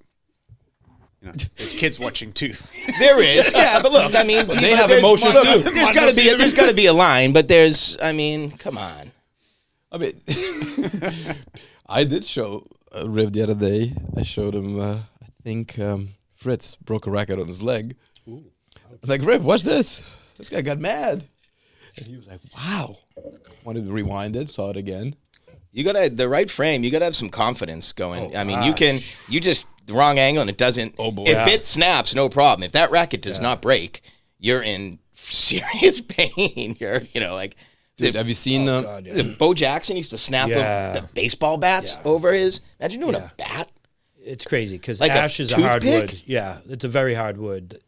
you know, there's kids watching too. There is, yeah, but look, I mean, they have there's- emotions look, too. There's got to be a line, but I mean, come on. I mean, I did show Riv the other day. I showed him, I think Fritz broke a racket on his leg. I'm like, Riv, watch this. This guy got mad. And he was like, wow. Wanted to rewind it, saw it again. You gotta the right frame. You gotta have some confidence going. Oh, I mean, you just the wrong angle and it doesn't. Oh, boy. If it snaps, no problem. If that racket does not break, you're in serious pain. You're like. Dude, have you seen God, yeah. Bo Jackson used to snap Yeah. the baseball bats over his. Imagine doing Yeah. a bat. It's crazy because Like a ash is a hard toothpick? wood. Yeah, it's a very hard wood.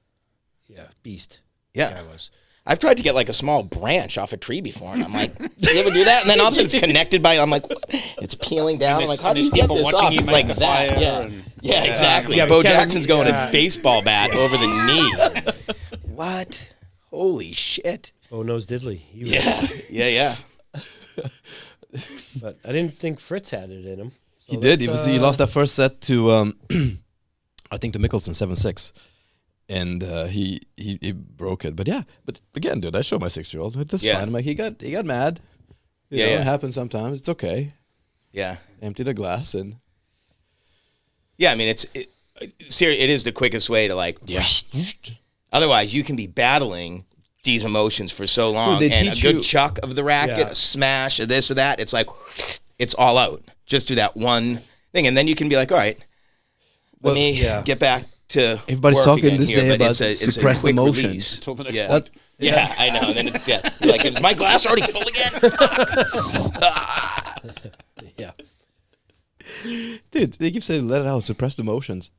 Yeah, beast. Yeah. Guy was. I've tried to get like a small branch off a tree before, and I'm like, "Do you ever do that?" And then all of a sudden it's connected by. I'm like, what? It's peeling down. I'm like, "How do you there's get people this watching off?" you It's make like the that. fire Yeah. and- Yeah, exactly. Yeah, but Bo Kevin- Jackson's going yeah. a baseball bat over the knee. What? Holy shit! Oh, knows diddly. He was- Yeah. But I didn't think Fritz had it in him. So He did. that's, He lost that first set to, I think, to Mickelson 7-6. And he broke it. But yeah, but again, dude, I showed my 6-year-old. That's Yeah. fine. I'm like, he got mad. You know, it happens sometimes. It's okay. Yeah. Empty the glass and... Yeah, I mean, it is the quickest way to like. Yeah. Otherwise, you can be battling these emotions for so long, Dude, they and a teach good you- chuck of the racket, Yeah. a smash, or this or that. It's like it's all out. Just do that one thing, and then you can be like, all right, let me get back to. Everybody's work talking again this here, day but about it's a suppressed quick emotions. release. Until the next Yeah. point. Yeah, I know. And then it's you're like, is my glass already full again? Yeah. Dude, they keep saying let it out, suppressed emotions.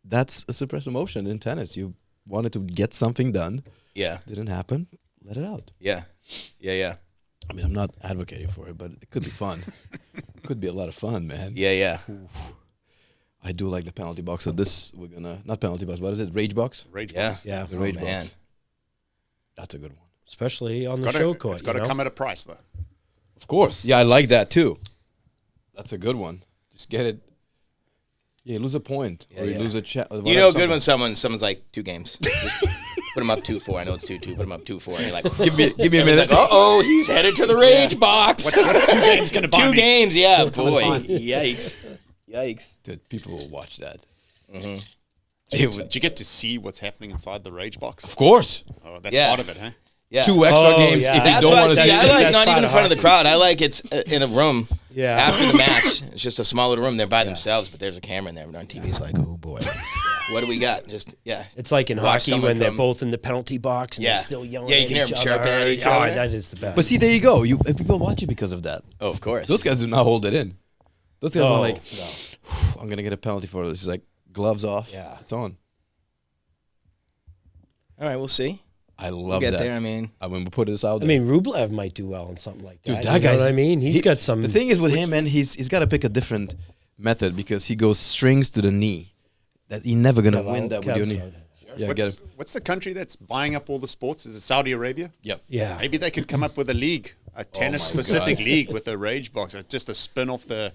That's a suppressed emotion in tennis. You wanted to get something done. Yeah, Didn't happen. Let it out. yeah. I mean, I'm not advocating for it, but it could be fun. Could be a lot of fun, man. Yeah. I do like the penalty box. So this, we're gonna, not penalty box, what is it? Rage box? Rage Yeah. box. Yeah. The rage man. box. That's a good one. Especially on It's the gotta- show court. It's got to you know? come at a price, though. Of course. Yeah, I like that too. That's a good one. Just get it. Yeah, you lose a point. Or you Yeah. lose a chat. You know, good when someone's like 2 games. Just put him up 2-4. I know it's 2-2. Put him up 2-4. And you're like, Give me a everyone's minute. like, oh, he's headed to the rage box. What's 2 games going to buy 2 me? games, yeah, Coming boy. time. Yikes. Dude, people will watch that. Did you get to see what's happening inside the rage box? Of course. Oh, that's Yeah. part of it, huh? Yeah. 2 extra Oh, games yeah. if you That's don't why want to see, see I it. like That's not part even in of front of the hockey. crowd. I like it's in a room. Yeah. After the match, it's just a small little room. They're by themselves, but there's a camera in there. But on TV, it's like, oh boy, what do we got? Just It's like in Watch hockey someone when they're come- both in the penalty box and Yeah. they're still yelling Yeah, you at can hear each them other. chirping at each Oh, other. that is the best. But see, there you go. People watch it because of that. Oh, of course. Those guys do not hold it in. Those guys No, are like, no. I'm going to get a penalty for this. It's like, gloves off. Yeah. It's on. All right, we'll see. I We'll love get that. there. I mean, I mean, we put this out I there. mean, Rublev might do well in something like that. Dude, You that know guy's... what I mean? He's got some... The thing is with him, man, he's got to pick a different method because he goes strings to the knee. That he's never going to win that with your knee. Yeah, get it. What's the country that's buying up all the sports? Is it Saudi Arabia? Yep. Yeah. Maybe they could come up with a league, a tennis-specific league with a rage box. Just a spin off the,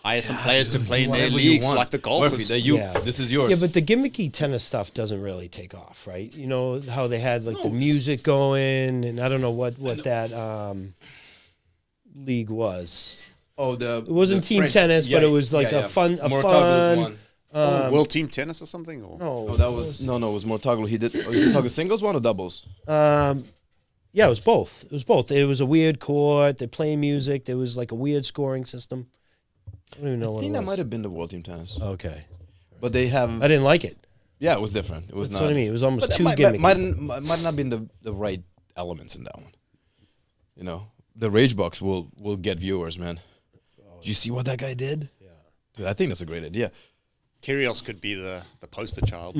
hire some players to play in their Whatever you leagues want. like the golfers. Murphy, this is yours. Yeah, but the gimmicky tennis stuff doesn't really take off, right? You know how they had like the music going, and I don't know what that league was. it wasn't team tennis, but it was like a fun- one. World Team Tennis or something? Or? No, Oh, that was it was more toggle. He did. Oh, you talking singles one or doubles? yeah, it was both. It was both. It was a weird court. They play music. There was like a weird scoring system. I don't even know I what think it that was. might have been the World Team Tennis, Okay, but they have. I didn't like it. Yeah, it was different. It was That's not. what I mean. It was almost But too that gimmicky. might not been the right elements in that one. You know, the rage box will get viewers, man. Do you see what that guy did? Yeah, dude, I think that's a great idea. Kyrgios could be the poster child.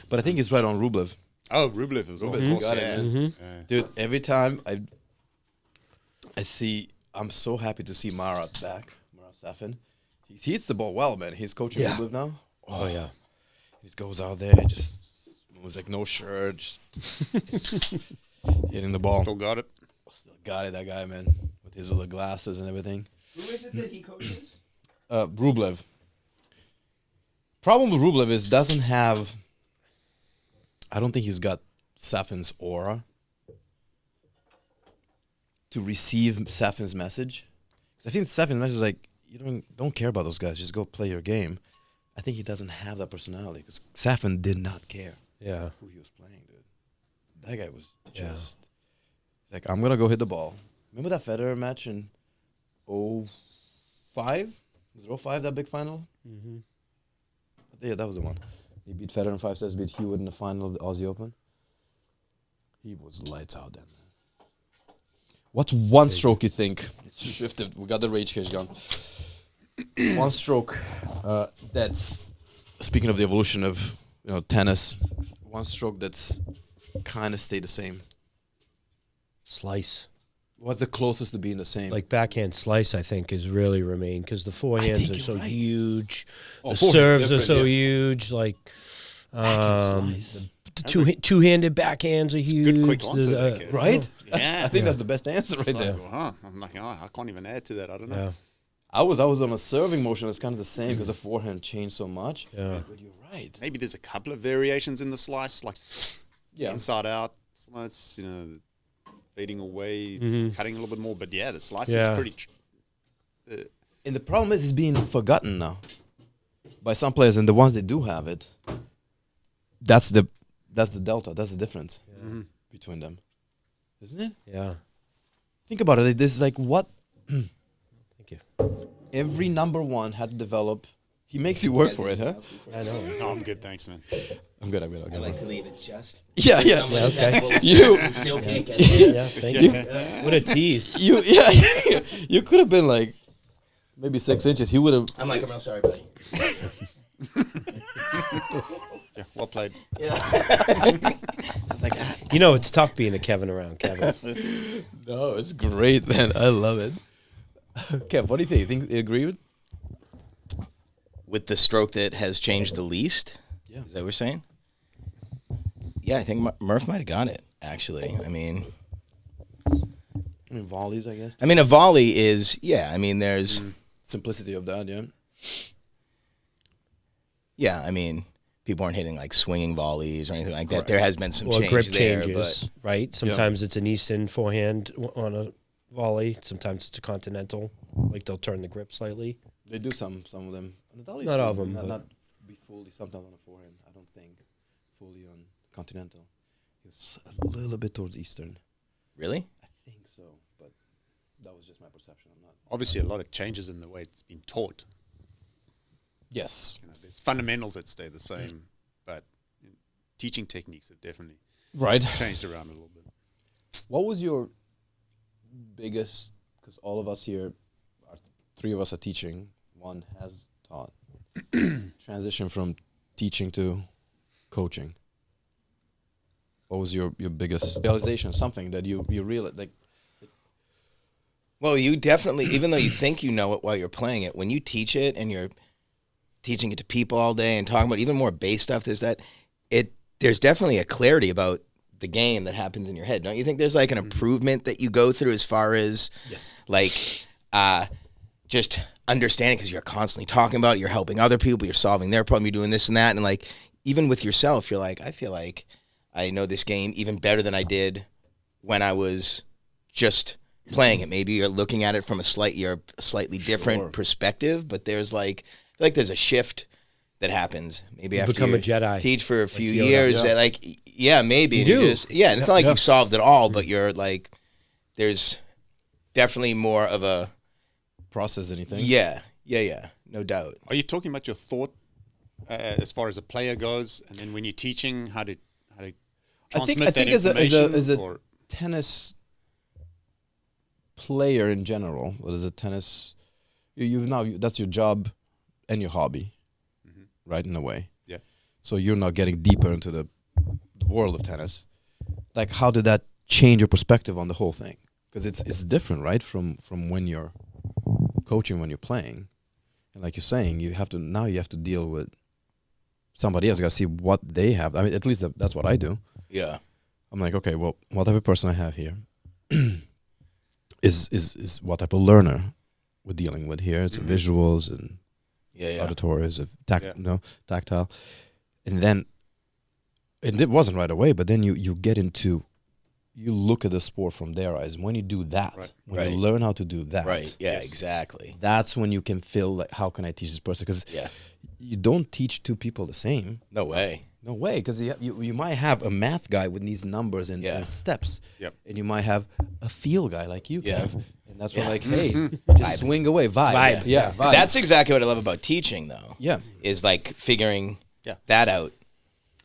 But I think he's right on Rublev. Oh, Rublev as well. Rublev's got it, Yeah. man. Yeah. Dude, every time I see, I'm so happy to see Marat back. Marat Safin. He hits the ball well, man. He's coaching Yeah. Rublev now. Oh yeah. He just goes out there, just was like no shirt, just hitting the ball. Still got it. Still got it, that guy, man, with his little glasses and everything. who is it that he coaches? Rublev. Problem with Rublev is doesn't have. I don't think he's got Safin's aura to receive Safin's message. 'Cause I think Safin's message is like, you don't care about those guys. Just go play your game. I think he doesn't have that personality because Safin did not care Yeah. who he was playing, dude. That guy was just he's like, I'm gonna go hit the ball. Remember that Federer match in 05? Was it 05, that big final? Mm-hmm. Yeah, that was the one. He beat Federer in 5 sets, beat Hewitt in the final of the Aussie Open. He was lights out then, man. What's one stroke you think? It's shifted. We got the rage cage gone. One stroke that's, speaking of the evolution of tennis, one stroke that's kind of stayed the same. Slice. What's the closest to being the same? Like backhand slice, I think, has really remained because the forehands think are you're so right. huge. Oh, The forehand's serves are different, so yeah. huge. Like Backhand slice. The two-handed backhands are huge. Good quick answer there, kid. Right? Yeah. I think that's the best answer right It's there. like, huh? I'm like, oh, I can't even add to that. I don't know. Yeah. I was on a serving motion. It's kind of the same because the forehand changed so much. Yeah. But you're right. Maybe there's a couple of variations in the slice, like Yeah. inside out slice, fading away, cutting a little bit more. But yeah, the slice is Yeah. pretty. And the problem is it's being forgotten now by some players, and the ones that do have it, that's the delta. That's the difference between them, isn't it? Yeah. Think about it. This is like what Thank you. every number one had to develop. He makes you work for it, huh? I know. No, I'm good, thanks, man. I'm good. I like to leave it just. Yeah. Yeah, okay. You- still can't get it. Yeah, thank you. What a tease. You could have been like maybe 6 inches. He would have. I'm like, I'm real sorry, buddy. Yeah, well played. Yeah. I was like, It's tough being a Kevin around, Kevin. No, it's great, man. I love it. Kev, what do you think? You think you agree with? with the stroke that has changed the least. Yeah. Is that what we're saying? Yeah, I think Murph might have got it, actually. I mean, volleys, I guess. a volley is, there's... Simplicity of that, yeah. Yeah, people aren't hitting, like, swinging volleys or anything like that. There has been some change grip there, changes, right? Sometimes it's an Eastern forehand on a volley. Sometimes it's a continental. Like, they'll turn the grip slightly. They do some of them. Not all of them, Not be fully, sometimes on the forehand. I don't think fully on continental. It's a little bit towards Eastern. Really? I think so, but that was just my perception. I'm not. Obviously, a lot of changes in the way it's been taught. Yes. There's fundamentals that stay the same, but teaching techniques have definitely Right. changed around a little bit. What was your biggest, because all of us here, three of us are teaching, one has taught, transition from teaching to coaching? What was your biggest realization, something that you realized, like? Well, you definitely, even though you think you know it while you're playing it, when you teach it and you're teaching it to people all day and talking about even more base stuff, there's definitely a clarity about the game that happens in your head. Don't you think there's like an improvement that you go through as far as just understanding, because you're constantly talking about it, you're helping other people, you're solving their problem, you're doing this and that, and like even with yourself, you're like, I feel like I know this game even better than I did when I was just playing it. Maybe you're looking at it from a slightly different perspective, but there's like, I feel like there's a shift that happens. Maybe You after become you a Jedi. teach for a few Yoda. years, Yeah. maybe. You and do. And it's not like you've solved it all, but you're like, there's definitely more of a Process anything? yeah, no doubt. Are you talking about your thought as far as a player goes, and then when you're teaching, how to transmit I think that as information? a tennis player in general, or as a tennis, that's your job and your hobby, right? In a way, Yeah. So you're not getting deeper into the world of tennis. Like, how did that change your perspective on the whole thing? Because it's different, right? From when you're coaching, when you're playing, and like you're saying, you have to deal with somebody else. You got to see what they have. I mean, at least that's what I do. Yeah. I'm like, okay, well, what type of person I have here is what type of learner we're dealing with here. It's visuals and auditories, tactile, and then it wasn't right away. But then you get into, you look at the sport from their eyes. When you do that, when you learn how to do that, Right. Yeah. Exactly. that's when you can feel like, how can I teach this person? Because you don't teach two people the same. No way. No way, because you might have a math guy with these numbers and steps, and you might have a feel guy like you, Kev, and that's when like, hey, just swing away, vibe. Vibe. That's exactly what I love about teaching, though. Yeah. Is like figuring that out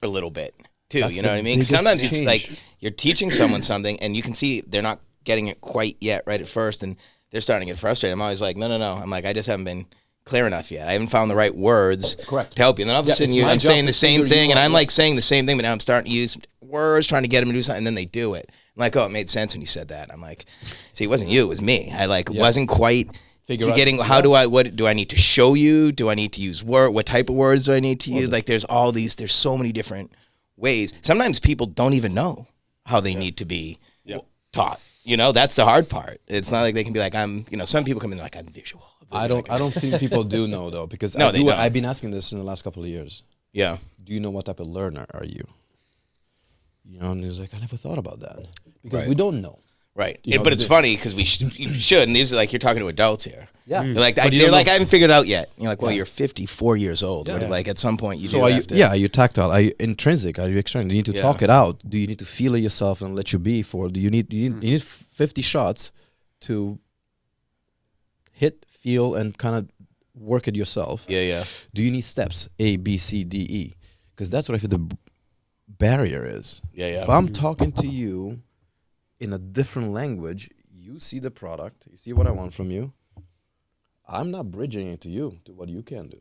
a little bit too. That's you know the what I mean? 'Cause biggest sometimes it's change. like you're teaching someone something, and you can see they're not getting it quite yet right at first, and they're starting to get frustrated. I'm always like, no. I'm like, I just haven't been clear enough yet. I haven't found the right words to help you. And then all of a sudden I'm saying the same thing, and I'm like saying the same thing, but now I'm starting to use words trying to get them to do something, and then they do it. I'm like, oh, it made sense when you said that. I'm like, see, it wasn't you, it was me. I wasn't quite getting, what do I need to show you? Do I need to use what type of words do I need to use? Like there's so many different ways. Sometimes people don't even know how they need to be Yep. taught. You know, that's the hard part. It's not like they can be like, some people come in like, I'm visual. I don't think people do know though, because No, they don't. I've been asking this in the last couple of years. Yeah. Do you know what type of learner are you? You know, and he's like, I never thought about that, because Right. we don't know. Right. You know, but it's funny because you should, and these are like, you're talking to adults here. Yeah. They're like, But you they're don't like, know. I haven't figured it out yet. You're like, well, you're 54 years old. Yeah. Like at some point you So do are have you? to. Yeah, are you tactile? Are you intrinsic? Are you extrinsic? Do you need to Yeah. talk it out? Do you need to feel it yourself and let you be? Do you need 50 shots to hit, feel, and kind of work it yourself? Yeah, yeah. Do you need steps A, B, C, D, E? Because that's what I feel the barrier is. Yeah, yeah. If I'm talking to you in a different language, you see the product, you see what I want from you. I'm not bridging it to you, to what you can do.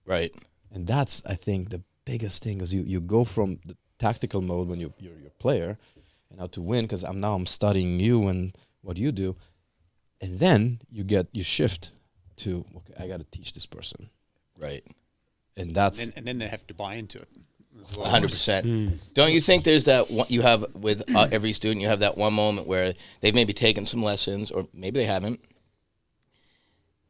Right. And that's, I think, the biggest thing, is you go from the tactical mode when you're a player, and how to win, because I'm studying you and what you do. And then you shift to, okay, I got to teach this person. Right. And that's... And then they have to buy into it. as well. 100%. Don't you think there's that one you have with every student, you have that one moment where they've maybe taken some lessons, or maybe they haven't,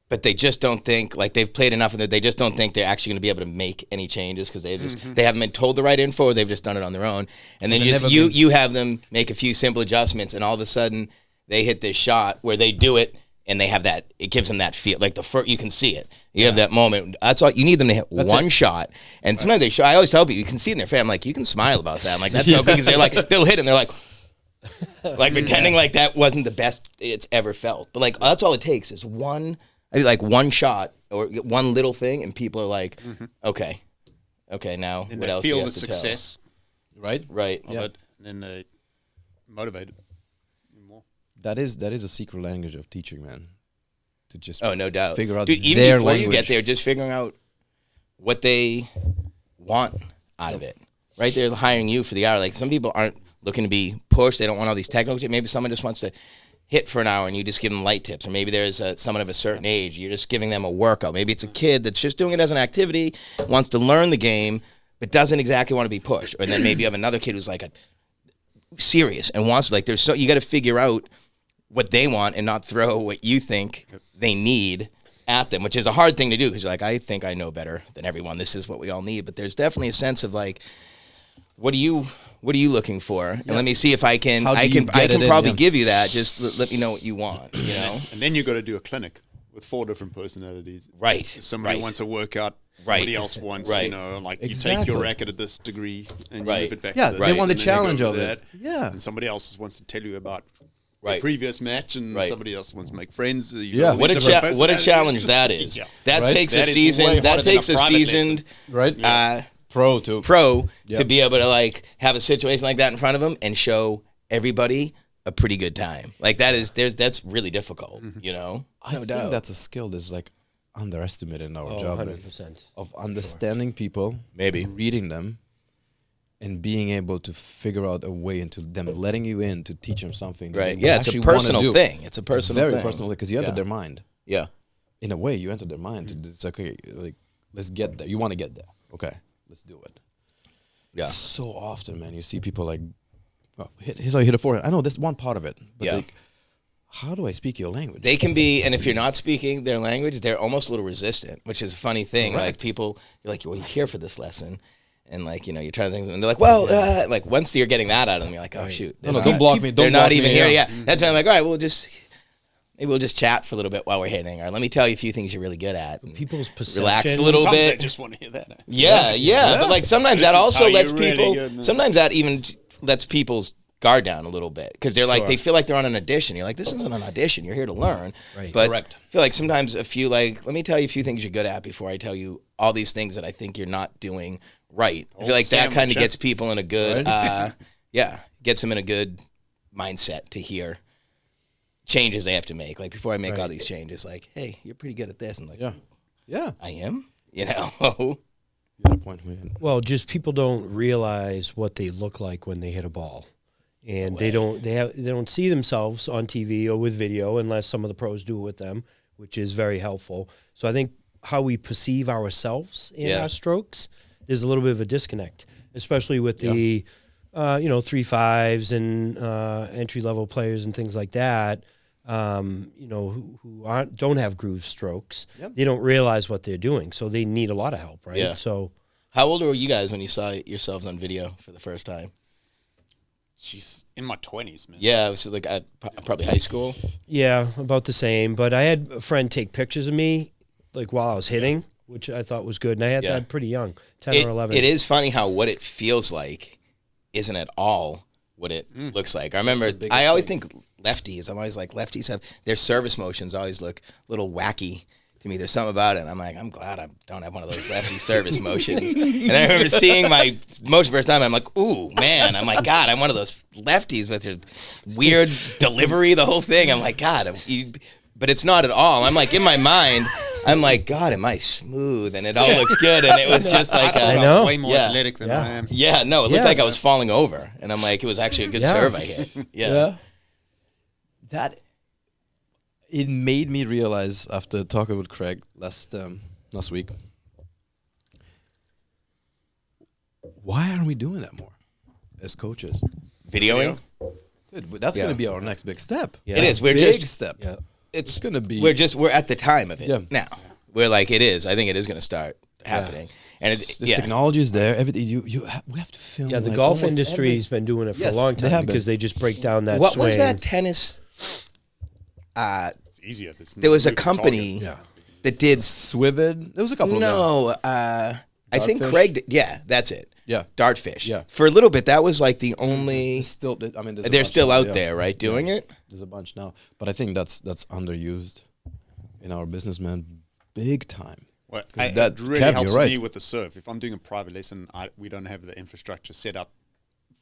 but they just don't think, like they've played enough of it, they just don't think they're actually going to be able to make any changes because they haven't been told the right info, or they've just done it on their own. And then you have them make a few simple adjustments, and all of a sudden they hit this shot where they do it, and they have that, it gives them that feel, like you can see it. You have that moment. That's all, you need them to hit one shot. And sometimes they show, I always tell people, you can see in their face, I'm like, you can smile about that. I'm like, that's so good, because they're like, they'll hit it, and they're like pretending like that wasn't the best it's ever felt. But like, that's all it takes is one shot or one little thing, and people are like, okay, now And what they else do you feel have the to tell? success Right? Right. of it, and then they motivated more. That is a secret language of teaching, man. To just Oh, no doubt. figure out Dude, even their before you language. get there, just figuring out what they want out of it. Right? They're hiring you for the hour. Like, some people aren't looking to be pushed. They don't want all these technical tips. Maybe someone just wants to hit for an hour and you just give them light tips. Or maybe there's someone of a certain age. You're just giving them a workout. Maybe it's a kid that's just doing it as an activity, wants to learn the game, but doesn't exactly want to be pushed. Or then maybe you have another kid who's like serious and wants to, like, you got to figure out what they want and not throw what you think they need at them, which is a hard thing to do, because you're like, I think I know better than everyone. This is what we all need. But there's definitely a sense of like, what are you looking for? And let me see if I can probably give you that. Just let me know what you want, you know? And then you got to do a clinic with 4 different personalities. Right. Somebody wants a workout. Somebody else wants, you know, like you take your racket at this degree and you move it back to this. they want the and then you go challenge with of it. that. Yeah. And somebody else wants to tell you about the Right. previous match, and Right. somebody else wants to make friends. What a challenge that is. Yeah. That Right? takes That a is season. way That harder than takes a a private seasoned Right? Pro to to be able to like have a situation like that in front of them and show everybody a pretty good time. Like that's really difficult, you know? I think that's a skill that's like underestimated in our job, man. 100%. Of understanding people, Maybe. reading them, and being able to figure out a way into them letting you in to teach them something. that Right. they Yeah, it's a actually wanna personal do. thing. It's a personal very thing. personal, because you enter Yeah. their mind. Yeah. In a way, you enter their mind. It's okay, like, let's get there. You want to get there. Okay, let's do it. Yeah. So often, man, you see people like, oh, here's how you hit a forehand. I know that's one part of it, but Yeah. like, how do I speak your language? They can be, and if you're not speaking their language, they're almost a little resistant, which is a funny thing. Correct. Like people, you're like, well, you're here for this lesson. And like, you know, you're trying to think, and they're like, well, like once you're getting that out of them, you're like, oh shoot. No, don't block me. They're Don't not block even me, here. yeah. Yeah. That's why I'm like, all right, maybe we'll just chat for a little bit while we're hitting, or let me tell you a few things you're really good at. And People's perception. relax a little Sometimes bit. they just want to hear that. Yeah. But like sometimes This that is also how lets you're really people, good, man. sometimes that even lets people's guard down a little bit, because they're like, Sure. they feel like they're on an audition. You're like, this isn't an audition. You're here to learn. Right. But Correct. I feel like sometimes let me tell you a few things you're good at before I tell you all these things that I think you're not doing right. I feel like that kind of gets people in a good, gets them in a good mindset to hear changes they have to make. Like before I make all these changes, like, hey, you're pretty good at this. And like, yeah. I am, you know? You got a point. Well, just people don't realize what they look like when they hit a ball, and they don't see themselves on TV or with video unless some of the pros do it with them, which is very helpful. So I think how we perceive ourselves in our strokes, there's a little bit of a disconnect. especially with the 3-5s and entry level players and things like that. Who don't have groove strokes. Yep. They don't realize what they're doing, so they need a lot of help, right? Yeah. So, how old were you guys when you saw yourselves on video for the first time? She's in my 20s, man. Yeah, it was like probably high school. yeah, about the same. But I had a friend take pictures of me, like while I was hitting, which I thought was good. And I had that pretty young, 10 or 11. It is funny how what it feels like isn't at all what it looks like. I remember, I always think lefties, I'm always like, lefties have, their service motions always look a little wacky to me. There's something about it. And I'm like, I'm glad I don't have one of those lefty service motions. And I remember seeing my motion first time. I'm like, ooh, man. I'm like, God, I'm one of those lefties with your weird delivery, the whole thing. I'm like, God, but it's not at all. I'm like, in my mind, I'm like, God, am I smooth? And it all looks good. And it was just like, I I know. was way more athletic than I am. yeah, no, it looked Yes. like I was falling over. And I'm like, it was actually a good serve I hit. Yeah. That it made me realize after talking with Craig last week, why aren't we doing that more as coaches? Videoing? Dude, that's going to be our next big step. Yeah. It is. We're Big just, step. Yeah. It's going to be. we're at the time of it Yeah. now. We're like, it is. I think it is going to start happening. And This yeah. technology is there. Everything we have to film. Yeah, the like golf almost industry's been doing it for Yes, a long they time have because been. they just break down that What swing. was that tennis? It's easier. There was a moving company target. that did. Swivid. There was a couple of them. No, I think Dartfish? Craig. Yeah, that's it. Yeah. Dartfish. Yeah. For a little bit, that was like the only. It's still, I mean, there's a They're bunch still now, out yeah. there, right, doing it? There's a bunch now, but I think that's underused in our business, man, big time. Well, 'Cause it that- really Kev, helps you're right. me with the serve. If I'm doing a private lesson, we don't have the infrastructure set up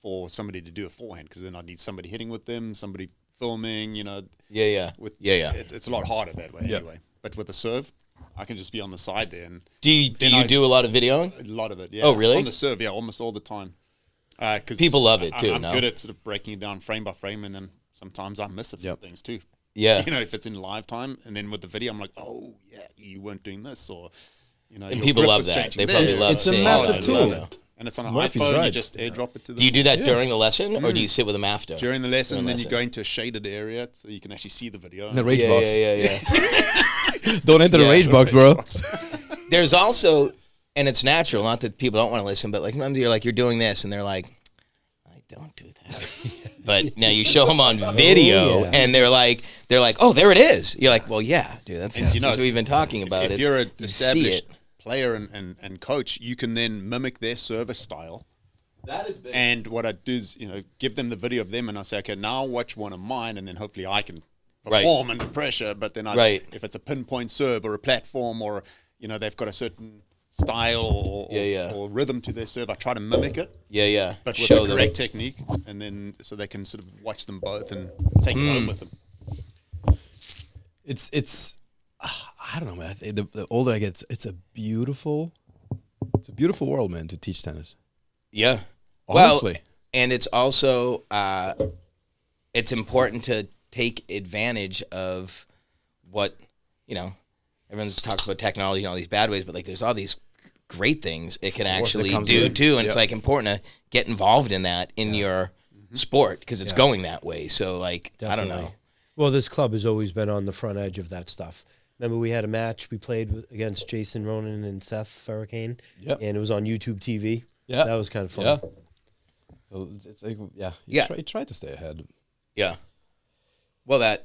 for somebody to do a forehand because then I need somebody hitting with them, somebody filming, Yeah. Yeah. It's a lot harder that way Yeah. anyway. But with the serve, I can just be on the side there and Do you do a lot of videoing? a lot of it. Yeah. Oh, really? On the serve, yeah, almost all the time. 'Cause People love it, too, I'm no? good at sort of breaking it down frame by frame, and then sometimes I miss a few Yep. things too. Yeah. If it's in live time, and then with the video, I'm like, oh yeah, you weren't doing this, or And your people grip love was that. changing They probably this. love It's a seeing massive that. tool. Yeah. And it's on an Murphy's iPhone. You right. just airdrop it to them. Do you do that during the lesson, or do you sit with them after? during the lesson? And then you lesson. go into a shaded area so you can actually see the video. In the rage Yeah, box. yeah. Don't enter the Yeah. rage box, bro. There's also, and it's natural, not that people don't want to listen, but like sometimes you're like, you're doing this, and they're like, I don't do that. But now you show them on video, yeah. and they're like, oh, there it is. You're like, well, yeah, dude, that's And what we've been talking about. If you're an you see established it. player and coach, you can then mimic their service style. That is big. And what I do is, give them the video of them, and I say, okay, now watch one of mine, and then hopefully I can Right. perform under pressure. But then, Right. if it's a pinpoint serve or a platform, or they've got a certain style or rhythm to their serve, I try to mimic it, Yeah. but with Show the them. correct technique, and then so they can sort of watch them both and take it home with them. It's I don't know, man. The older I get, it's a beautiful world, man, to teach tennis. Yeah. Honestly. Well, and it's also it's important to take advantage of what, everyone talks about technology and all these bad ways, but like there's all these great things it can course, that actually comes do with it. too. And it's Yeah. like important to get involved in that in your sport because it's going that way. So like, I don't know. Definitely. Well, this club has always been on the front edge of that stuff. Remember, we had a match we played against Jason Ronan and Seth Ferricane, Yep. and it was on YouTube TV. Yeah. That was kind of fun. Yeah. So it's like, yeah. Yeah. You try to stay ahead. Yeah. Well, I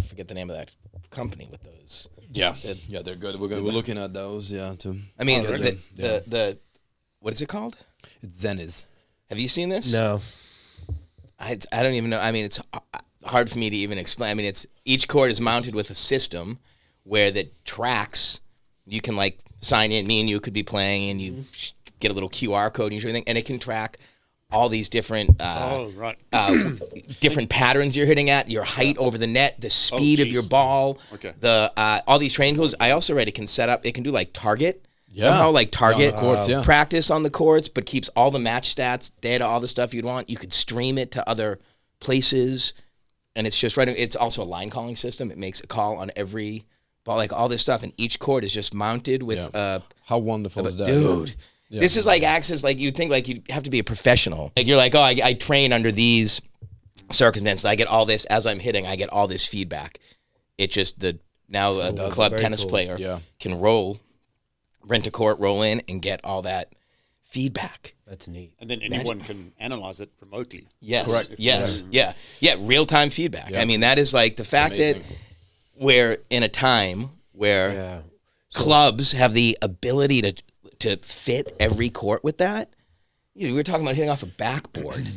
forget the name of that company with those. Yeah. Yeah, they're good. We're looking at those, too. I mean, Yeah. the what is it called? It's Zeniz. Have you seen this? No. I don't even know. I mean, it's hard for me to even explain. I mean, it's each court is mounted with a system where the tracks, you can like sign in. Me and you could be playing, and you get a little QR code and you do everything, and it can track all these different Right. different patterns you're hitting at, your height over the net, the speed of geez. your ball, Okay. the all these training tools. I also read it can set up. It can do like target. Yeah. Somehow like target Yeah, on the courts, yeah. practice on the courts, but keeps all the match stats, data, all the stuff you'd want. You could stream it to other places, and it's just right. It's also a line calling system. It makes a call on every ball, like all this stuff, and each court is just mounted with How wonderful is that? dude. This is like access, like you'd think like you have to be a professional. Like you're like, oh, I train under these circumstances. I get all this as I'm hitting. I get all this feedback. It just now a club tennis player can rent a court, roll in, and get all that feedback. That's neat. And then anyone can analyze it remotely. Yes. Correct. Yes. Yeah. Yeah. Real-time feedback. I mean, that is like the fact that we're in a time where clubs have the ability to fit every court with that. We were talking about hitting off a backboard.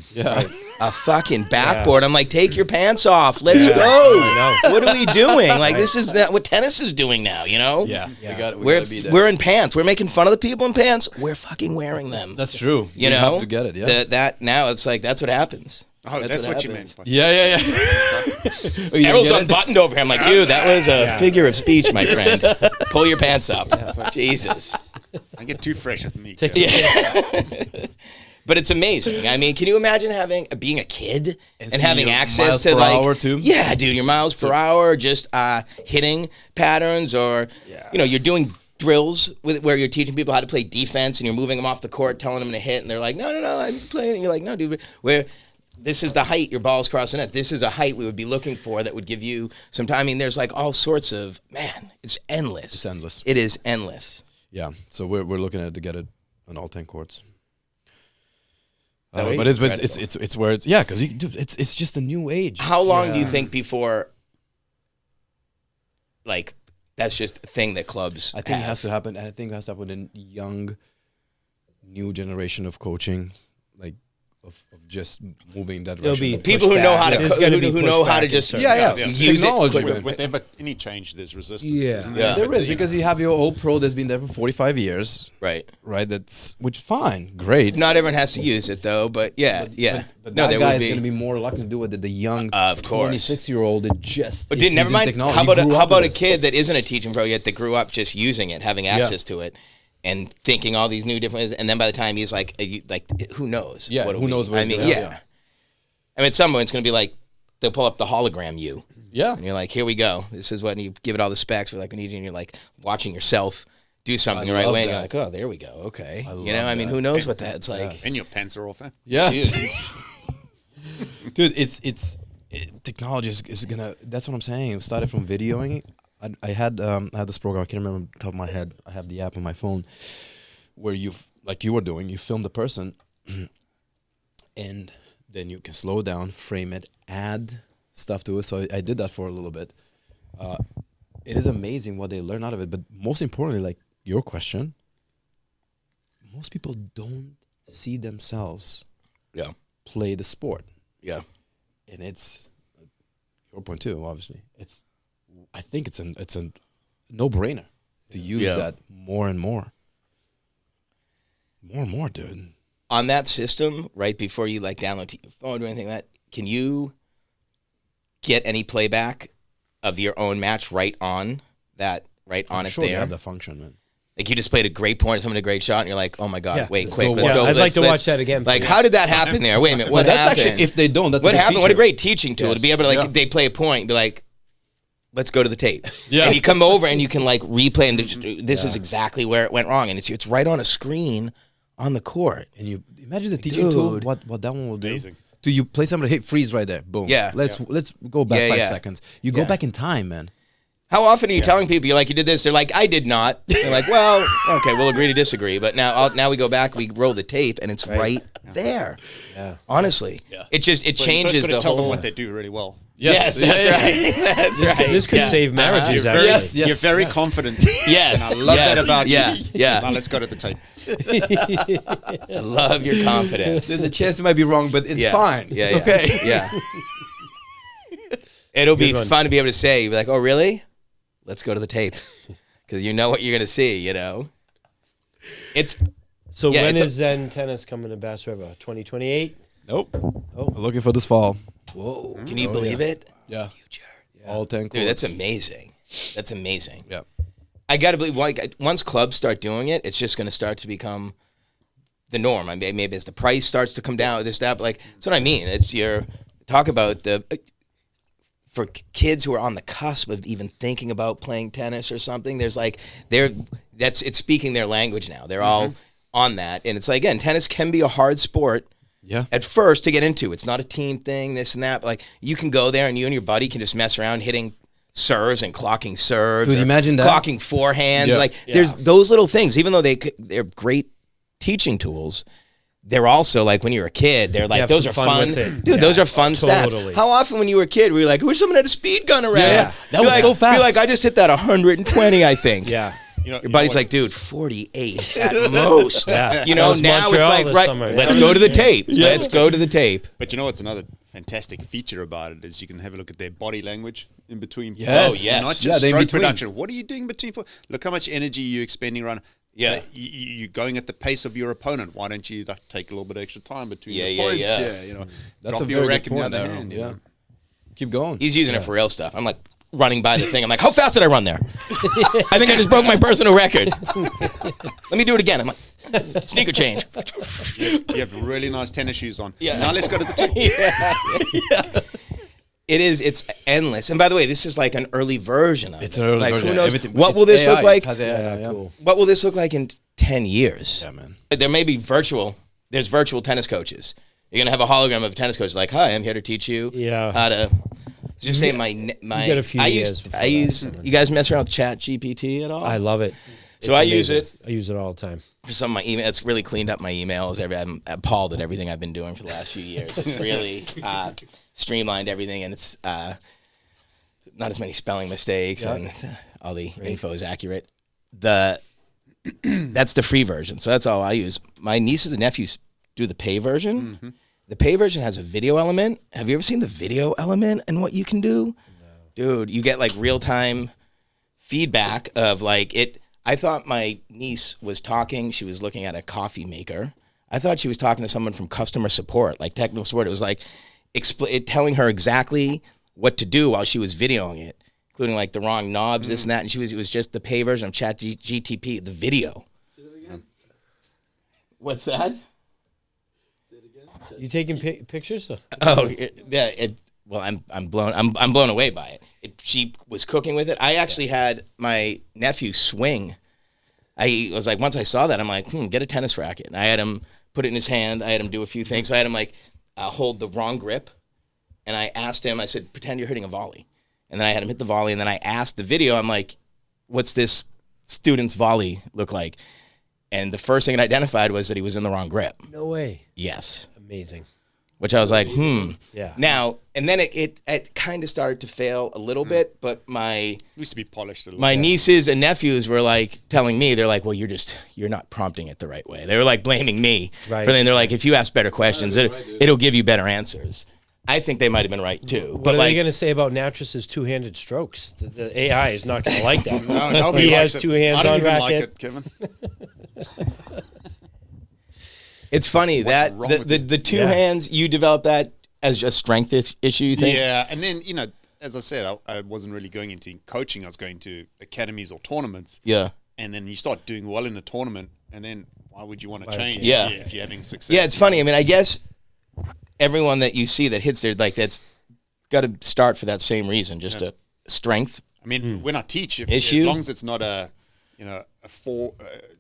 A fucking backboard. I'm like, take your pants off. Let's go. What are we doing? Like, this is not what tennis is doing now, you know? Yeah. We're in pants. We're making fun of the people in pants. We're fucking wearing them. That's true. You know? Have to get it, That now it's like, that's what happens. Oh, that's what you meant. Yeah. Errol's unbuttoned over here. I'm like, dude, that was a figure of speech, my friend. Pull your pants up. Jesus. I get too fresh with me. But it's amazing. I mean, can you imagine being a kid and having access miles to per like, hour too? Yeah, dude, your miles per hour, just hitting patterns, or you're doing drills where you're teaching people how to play defense, and you're moving them off the court, telling them to hit, and they're like, no, I'm playing. And you're like, no, dude, where this is the height your ball's crossing it. This is a height we would be looking for that would give you some time. I mean, there's like all sorts of it's endless. It's endless. It is endless. Yeah. So we're looking at it to get it on all 10 courts. But it's where it's because it's just a new age. How long do you think before like that's just a thing that clubs I think it has to happen. I think it has to happen in young, new generation of coaching, like of just moving that direction. be people who know how to who know how to just use technology. it. With any change, there's resistance. Yeah. Isn't There is, because you have your old pro that's been there for 45 years. Right. Which fine, great. Not everyone has to use it though, but yeah. But No, that there guy would is going to be. be more reluctant to do it than the young Of course. 26-year-old that just But is never using mind. technology. How He grew about up a with this. kid that isn't a teaching pro yet that grew up just using it, having access to it, and thinking all these new different ways, and then by the time he's like who knows? Yeah, what who knows what I he's mean, gonna have, yeah. I mean, at some point it's going to be like they'll pull up the hologram you. Yeah. And you're like, here we go. This is what, and you give it all the specs. We're like, we need you. And you're like watching yourself do something the right way. And you're like, oh, there we go. Okay. I mean, who knows what that's like. And your pants are all fat. Yes. Dude, technology is gonna. That's what I'm saying. It started from videoing. I had this program. I can't remember on the top of my head. I have the app on my phone where like you were doing. You film the person, and then you can slow down, frame it, add stuff to it. So I did that for a little bit. It is amazing what they learn out of it. But most importantly, like your question, most people don't see themselves play the sport. Yeah. And it's your point too, obviously. I think it's a no-brainer to use that more and more. More and more, dude. On that system, right before you like download to your phone or anything like that, can you get any playback of your own match right on it Sure, they there? have the function, man. Like you just played a great point, someone a great shot, and you're like, oh my god, Yeah, wait, let's quick, go let's watch go. I'd like to let's- watch that again. Like, please. how did that happen there? Wait a minute, what But that's happened? actually, if they don't, that's what a good happened? What a feature. great teaching tool to be able to like Yeah. they play a point, and be like, let's go to the tape. Yeah. And you come over and you can like replay and this is exactly where it went wrong, and it's right on a screen on the court. And you imagine the teaching tool, Dude. what that one will do. Amazing. Do you play somebody, hit freeze right there, boom. Yeah. Let's go back 5 Yeah. seconds. You go Yeah. back in time, man. How often are you telling people you're like you did this? They're like, I did not. They're like, well, okay, we'll agree to disagree. But now we go back, we roll the tape, and it's right there. Yeah. Honestly, it changes You've got to the tell whole. them what they do really well. Yes, that's right. That's right. This could save marriages, You're actually. very, Yes. you're very confident. Yes, And I love yes, that about yeah, you. yeah. Now let's go to the tape. I love your confidence. There's a chance it might be wrong, but it's Yeah. fine. Yeah, it's yeah. okay. Yeah. It'll be Good one. fun to be able to say, you'll be like, oh, really? Let's go to the tape. Because you know what you're going to see, you know? It's, So Yeah, when it's a- is Zen Tennis coming to Bass River? 2028? Nope. Oh. We're looking for this fall. whoa, can you believe it? Yeah. All 10 courts. Dude, that's amazing. That's amazing. Yeah. I got to believe, like, once clubs start doing it, it's just going to start to become the norm. I mean, maybe as the price starts to come down, this, that, but like, that's what I mean. It's talk about for kids who are on the cusp of even thinking about playing tennis or something, there's like, it's speaking their language now. They're all on that. And it's like, again, tennis can be a hard sport. Yeah. At first to get into. It's not a team thing, this and that. But like you can go there and you and your buddy can just mess around hitting serves and clocking serves. Dude, or imagine that. clocking forehands. Yeah. Like there's those little things. Even though they're great teaching tools, they're also like when you're a kid, they're like those are fun. Dude, those are fun stats. How often when you were a kid were you like, I wish someone had a speed gun around? Yeah. That was so fast. You're like, I just hit that 120, I think. Yeah. Your buddy's like, dude, 48 at most. Yeah. You know, now it's like, right, let's go to the tape. Let's go to the tape. But you know what's another fantastic feature about it is you can have a look at their body language in between. Yes. plays. Oh, yes. Not Yeah, just they're in stroke between. production. What are you doing between? Look how much energy you're expending around. Yeah. So you're going at the pace of your opponent. Why don't you take a little bit extra time between the Yeah, points? yeah. You know, That's drop a your very racket good in the point, other Errol. hand. you Yeah. know. Keep going. He's using it for real stuff. I'm like running by the thing. I'm like, how fast did I run there? I think I just broke my personal record. Let me do it again. I'm like, sneaker change. You have really nice tennis shoes on. Yeah. Now let's go to the tape. It's endless. And by the way, this is like an early version of it. It's an early like, version. Who knows? Everything- What it's will this AI. look like? It has AI now, yeah. What will this look like in 10 years? Yeah, man. There may be there's virtual tennis coaches. You're going to have a hologram of a tennis coach like, hi, I'm here to teach you how to, just say my, get a few years before I use, you guys mess around with Chat GPT at all? I love it. So I use it. I use it all the time. For some of my emails. It's really cleaned up my emails. I'm appalled at everything I've been doing for the last few years. It's really streamlined everything, and it's not as many spelling mistakes, and all the info is accurate. That's the free version, so that's all I use. My nieces and nephews do the pay version. Mm-hmm. The pay version has a video element. Have you ever seen the video element and what you can do? No. Dude, you get like real-time feedback of like it. I thought my niece was talking. She was looking at a coffee maker. I thought she was talking to someone from customer support, like technical support. It was like telling her exactly what to do while she was videoing it, including like the wrong knobs, this and that. And it was just the pay version of Chat GTP, the video. Say that again. What's that? Say it again. You taking pictures? Oh, yeah. Well, I'm blown away by it. She was cooking with it. I actually had my nephew swing. I was like, once I saw that, I'm like, get a tennis racket. And I had him put it in his hand. I had him do a few things. So I had him like hold the wrong grip. And I asked him, I said, pretend you're hitting a volley. And then I had him hit the volley. And then I asked the video, I'm like, what's this student's volley look like? And the first thing it identified was that he was in the wrong grip. No way. Yes. Amazing. Which I was like, Yeah. Now, and then it kind of started to fail a little bit, but It used to be polished a little my bit. nieces and nephews were like telling me, they're like, well, you're not prompting it the right way. They were like blaming me. Right. For then they're like, if you ask better questions, it'll give you better answers. I think they might have been right too. What But are like, they going to say about Nattrass's two-handed strokes? The AI is not going to like that. No, nobody He has likes it. two hands I don't on even racket. like it, Kevin. it's funny that wrong with the two hands, you developed that as a strength issue, you think? Yeah, and then, as I said, I wasn't really going into coaching. I was going to academies or tournaments. Yeah. And then you start doing well in a tournament, and then why would you want to change Yeah. if you're having success? Yeah, it's funny. I mean, I guess everyone that you see that hits there, like that's got to start for that same reason, just a strength. I mean, when I teach, Issue? as long as it's not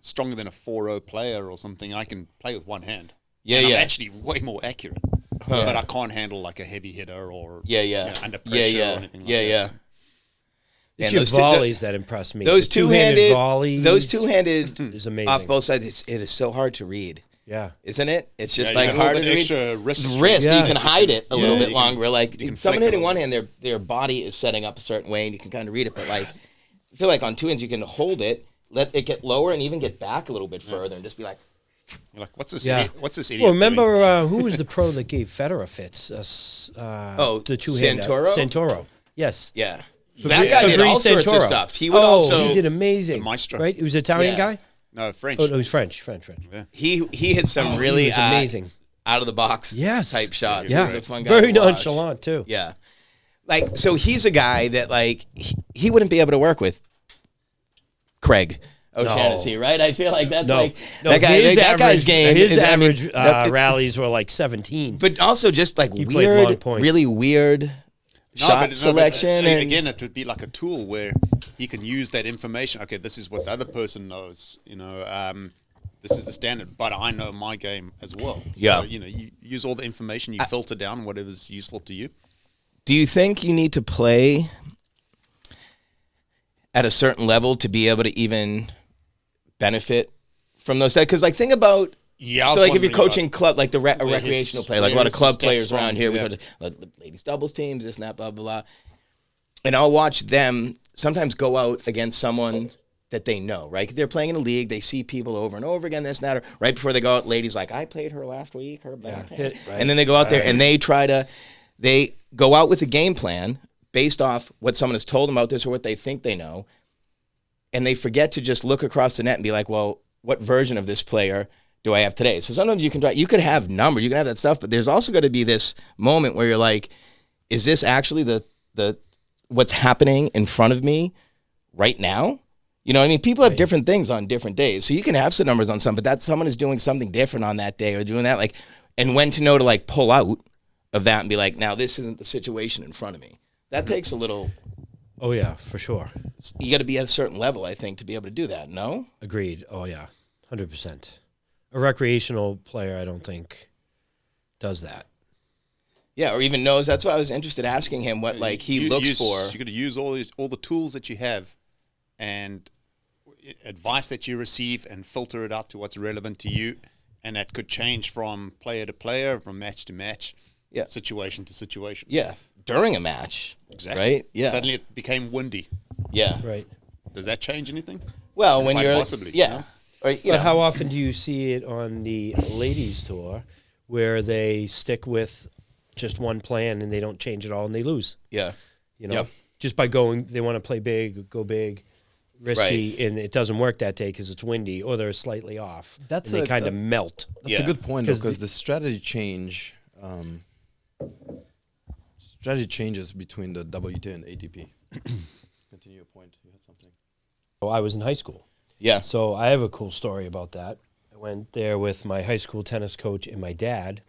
stronger than a 4-0 player or something, I can play with one hand. Yeah, and yeah. I'm actually way more accurate. But I can't handle like a heavy hitter or under pressure or anything like that. It's And your those two- volleys that impress me. Those The two-handed two-handed volleys. Those two-handed is amazing. off both sides. It is so hard to read, Yeah. isn't it? It's just Yeah, like you got hard a to little read. bit extra wrist. Wrist, Yeah. you can hide it a little Yeah, bit you can- longer. Like you can someone flick it hitting a one little hand, their body is setting up a certain way, and you can kind of read it. But like, I feel like on two hands, you can hold it, let it get lower, and even get back a little bit further, and just be like, You're like, what's this? Yeah. Idiot? What's this idiot? Well, doing? remember who was the pro that gave Federer fits? The two-handed Santoro? Santoro. Yes. yeah. That guy did Fabrice all sorts of Santoro. stuff. He would also he did amazing. The maestro. Right? He was an Italian Yeah. guy? No, French. Oh, no, he's French. Yeah. he hit some really he was amazing. out of the box Yes. type shots. Yeah. He was a fun guy Very to watch. nonchalant, too. Yeah. Like, so he's a guy that, like, he wouldn't be able to work with Craig O'Shaughnessy, right? I feel like that's like, that guy, his that guy's average, game. His I mean, average rallies were like 17. but also just like He played long weird, points. really weird shot selection. and again, it would be like a tool where he can use that information. Okay, this is what the other person knows. this is the standard, but I know my game as well. So, Yeah. you use all the information, you filter down whatever's useful to you. Do you think you need to play at a certain level to be able to even benefit from those? Because, like, think about, Yeah. so, like, if you're coaching club, like a recreational player, like a lot of his club stats players from, around here, we yeah. coach like, the ladies doubles teams, this and that, blah, blah, blah. And I'll watch them sometimes go out against someone that they know, right? They're playing in a league, they see people over and over again, this and that. Or right before they go out, ladies like, I played her last week, her backhand. right. And then they go out there and they go out with a game plan based off what someone has told them about this or what they think they know. And they forget to just look across the net and be like, well, what version of this player do I have today? So sometimes you could have numbers, you can have that stuff, but there's also got to be this moment where you're like, is this actually the what's happening in front of me right now? You know what I mean? People have different things on different days. So you can have some numbers on some, but that someone is doing something different on that day or doing that, like, and when to know to like pull out of that and be like, now this isn't the situation in front of me. That takes a little, Oh yeah, for sure. you got to be at a certain level, I think, to be able to do that. No? Agreed. Oh yeah, 100%. A recreational player, I don't think, does that. Yeah, or even knows. That's why I was interested in asking him what like he looks for. You got to use all the tools that you have, and advice that you receive, and filter it out to what's relevant to you, and that could change from player to player, from match to match, Yeah. situation to situation. Yeah, during a match. Exactly. Right? Yeah. Suddenly it became windy. Yeah. Right. Does that change anything? Well, when Quite you're possibly, yeah. you know? Or, you But know, how often do you see it on the ladies tour where they stick with just one plan and they don't change it all and they lose? yeah. You know, Yep. just by going, they want to play big, go big, risky, and it doesn't work that day because it's windy or they're slightly off. That's and they a- kind of melt. That's Yeah. a good point 'Cause because the strategy changes between the WT and ATP. Continue your point. You had something. So I was in high school. Yeah. So I have a cool story about that. I went there with my high school tennis coach and my dad,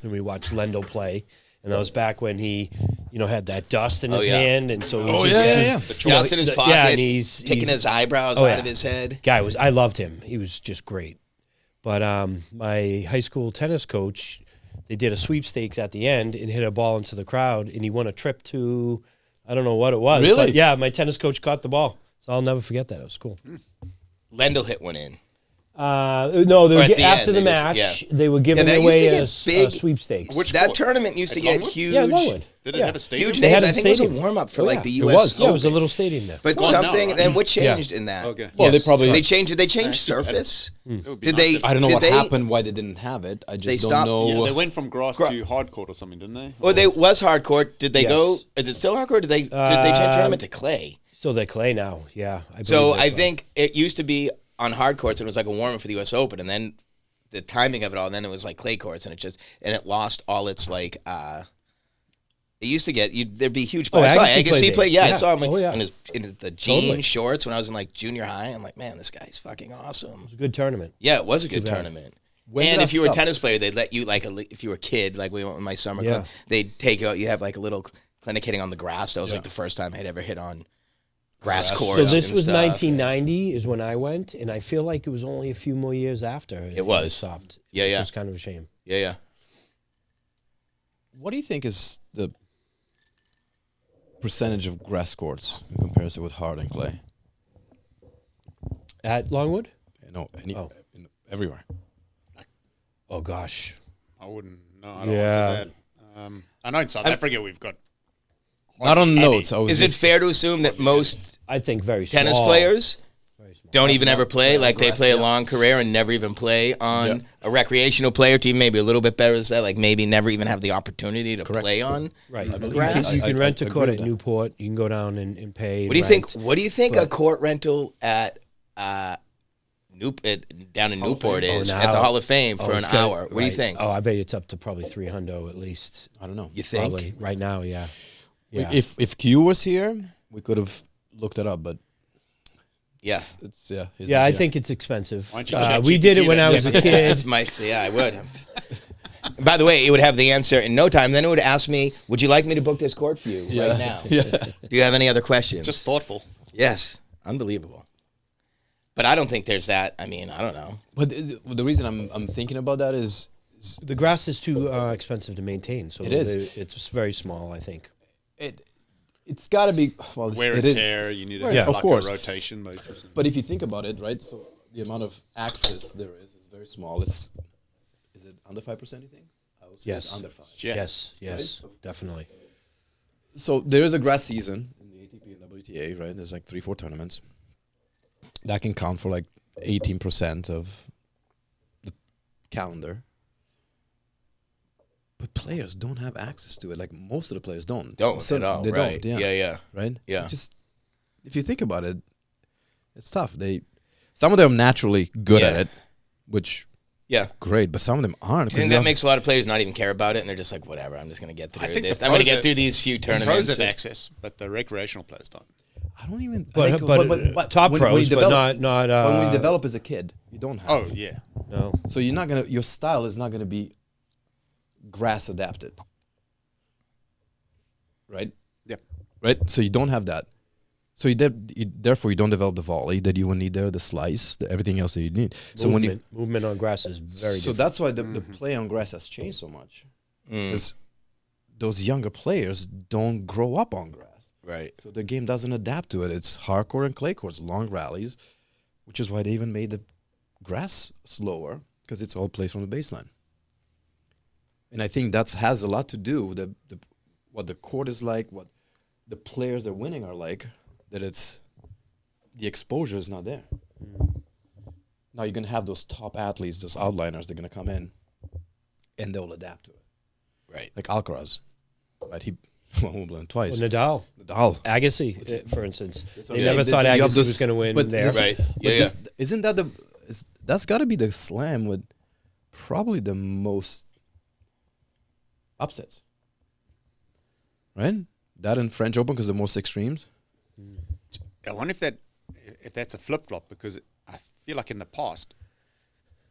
and we watched Lendl play. And that was back when he, had that dust in his yeah. hand, and so he Oh, was yeah, just, yeah, yeah. The Dust in his pocket. Yeah, and he's picking his eyebrows Oh, out yeah. of his head. I loved him. He was just great. But my high school tennis coach, they did a sweepstakes at the end and hit a ball into the crowd, and he won a trip to, I don't know what it was. Really? But yeah, my tennis coach caught the ball. So I'll never forget that. It was cool. Lendl hit one in. No, Or at the after end, the they just- match, yeah. they were giving that used away to a, get s- big. a sweepstakes. Which That court? tournament used to At get Longwood? huge. Yeah, Longwood. Did it Yeah. have a stadium? Huge They names. had a I think it was a stadium. warm up for Oh, like yeah. the It U.S. was. Yeah, it was a Open. little stadium there. But gone now, something. right? Then what Yeah. changed in that? Okay. Well, Yes. they probably. They changed. Did they change surface? It would be Did nice they? if- I don't know did what they- happened. Why they didn't have it. I They just don't stopped- know. Yeah, they went from grass to hard court or something, didn't they? Well, they was hard court. Did they Yes. go? Is it still hard court? Did they change tournament to clay? Still they clay now. Yeah. So believe I they think it used to be on hard courts and it was like a warm up for the U.S. Open, and then the timing of it all, and then it was like clay courts, and it lost all its like. It used to get there'd be huge. Oh, I saw Agassi Agassi played play. there. Yeah, I Yeah. saw him Oh, yeah. in the jean Totally. shorts when I was in like junior high. I'm like, man, this guy's fucking awesome. It was a good tournament. Yeah, it was a good bad. tournament. When And did if that you were a stop? tennis player, they'd let you if you were a kid, like we went with my summer club, Yeah. they'd take you out. You have like a little clinic hitting on the grass. That was like the first time I'd ever hit on grass courts. So this and was stuff. 1990 is when I went, and I feel like it was only a few more years after it was. stopped. Yeah, yeah. It's kind of a shame. Yeah, yeah. What do you think is the percentage of grass courts in comparison with hard and clay? At Longwood? No, Oh. everywhere. Oh gosh, I wouldn't. No, I don't Yeah. answer that. I know in South Africa we've got. Not on hardly any. notes. I was Is it just- fair to assume that most I think very small. tennis players Very small. don't even ever play? Like they grass, play a yeah. long career and never even play on Yeah. a recreational player team, maybe a little bit better than that, like maybe never even have the opportunity to play on. Right. Grass. You can I rent a agree court with at that. Newport. You can go down and pay. What do you think? rent. What do you think a But- court rental at down in Newport Fame? is Oh, at the now. Hall of Fame for an it's gotta- hour? What do you right. think? Oh, I bet it's up to probably $300 at least. I don't know. You think? Probably right now, yeah. Yeah. If Q was here, we could have looked it up, but Yeah. it's yeah. his Yeah, I idea. think it's expensive. Why don't you check We did it GPT when I that? was a kid. That's my I would. By the way, it would have the answer in no time. Then it would ask me, "Would you like me to book this court for you right now? Yeah. Do you have any other questions?" Just thoughtful. yes, unbelievable. But I don't think there's that. I mean, I don't know. But the reason I'm thinking about that is The grass is too expensive to maintain, so It is. It's very small, I think. it's got to be well. Wear it and is. tear. You need Yeah, of like course. a rotation basis. But if you think about it, right? So the amount of access there is very small. Is it under 5%? You think? I would say Yes. it's under 5. Yeah. Yes, definitely. So there is a grass season in the ATP and WTA, right? There's like 3-4 tournaments that can count for like 18% of the calendar. But players don't have access to it. Like most of the players don't. Don't So at all. They Right. don't. Yeah. Right. Yeah. Just if you think about it, it's tough. Some of them are naturally good at Yeah. it, which Yeah. great, but some of them aren't. I think that makes a lot of players not even care about it, and they're just like, whatever, I'm just going to get through think this. the I'm going to pros get through these few Pros tournaments. have access, but the recreational players don't. I don't even. But, top when pros, you but develop, not. when you develop as a kid, you don't have. Oh yeah. No. So you're not gonna. Your style is not gonna be grass adapted. Right. Yep. Right. So you don't have that. So therefore you don't develop the volley that you will need there, the slice, everything else that you need. So movement on grass is very different. that's why the play on grass has changed so much. Because those younger players don't grow up on grass. Right. So the game doesn't adapt to it. It's hardcore and clay courts, long rallies, which is why they even made the grass slower, because it's all played from the baseline. And I think that has a lot to do with what the court is like, what the players that are winning are like, that it's the exposure is not there. Now you're going to have those top athletes, those outliners, they're going to come in, and they'll adapt to it. Right. Like Alcaraz, right? He won Wimbledon twice. Nadal. Agassi, for instance. They never thought Agassi was going to win there. Right. Isn't that that's got to be the slam with probably the most upsets, right? That and French Open because the most extremes. I wonder if that's a flip flop, because I feel like in the past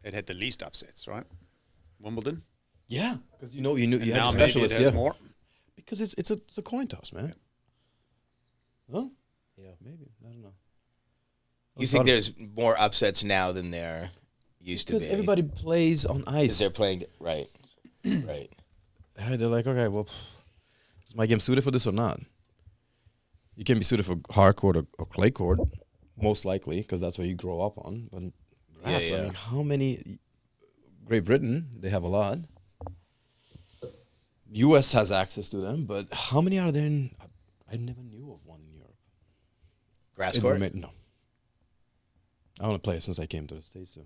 it had the least upsets, right? Wimbledon. Yeah, because you And have now the maybe it specialists. has Yeah, more. because it's a coin toss, man. Huh? Yeah. Maybe I don't know. You think there's more upsets now than there used to be? Because everybody plays on 'Cause ice. they're playing right. Right. They're like, okay, well, is my game suited for this or not? You can be suited for hard court or clay court, most likely, because that's what you grow up on. But grass, Yeah. I mean, how many? Great Britain, they have a lot. U.S. has access to them, but how many are there in? I never knew of one in Europe. Grass In court? No. I want to play it since I came to the States, so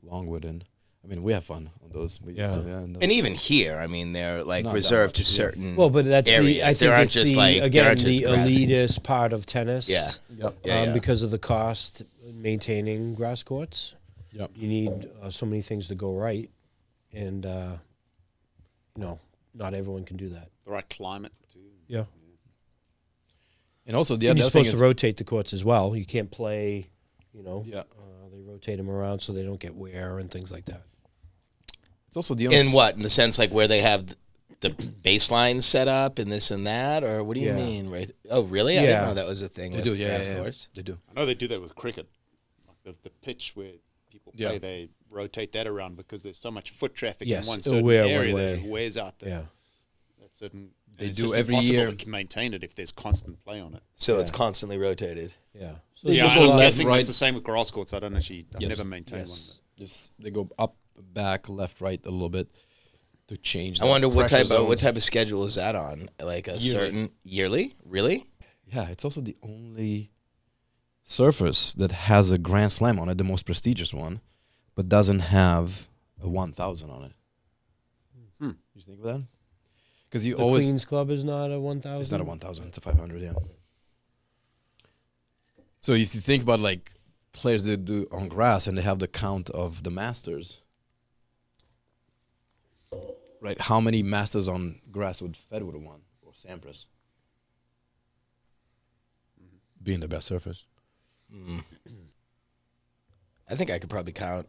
Longwood, and I mean, we have fun on those. We Yeah. and And even here, I mean, they're like not that reserved to much, yeah. certain Well, but that's areas. I think there aren't it's just the, like there again, aren't the just grass. elitist part of tennis. Yeah. Yep. Yeah. Because of the cost maintaining grass courts. Yep. You need so many things to go right, and not everyone can do that. The right climate too. Yeah. And also the And other you're thing supposed is, to rotate the courts as well. You can't play, yeah, they rotate them around so they don't get wear and things like that. it's also the In what? In the sense like where they have the baseline set up and this and that, or what do you Yeah. mean? Right? Oh, really? I didn't Yeah. know that was a thing. They with do, yeah, grass yeah, yeah. courts. They do. I know they do that with cricket. Like the pitch where people play, Yeah. they rotate that around because there's so much foot traffic Yes, in one it'll certain wear one area way. that it wears out Yeah. that certain. They and it's do just every impossible year. to maintain it if there's constant play on it. So Yeah. it's constantly rotated. Yeah. So They Yeah, just I'm go left, guessing right. it's the same with grass courts. I've Yes. never maintained Yes. one. Just they go up, back, left, right a little bit to change. I the wonder what pressure type zones. of schedule is that on? Like a Yearly. certain yearly? Really? Yeah, it's also the only surface that has a Grand Slam on it, the most prestigious one, but doesn't have a 1,000 on it. You think of that? Because you the always Queen's Club is not a 1,000. it's not a 1,000, it's a 500. Yeah. So if you think about like players that do on grass and they have the count of the Masters, right? How many Masters on grass would Federer have won or Sampras? Being the best surface. I think I could probably count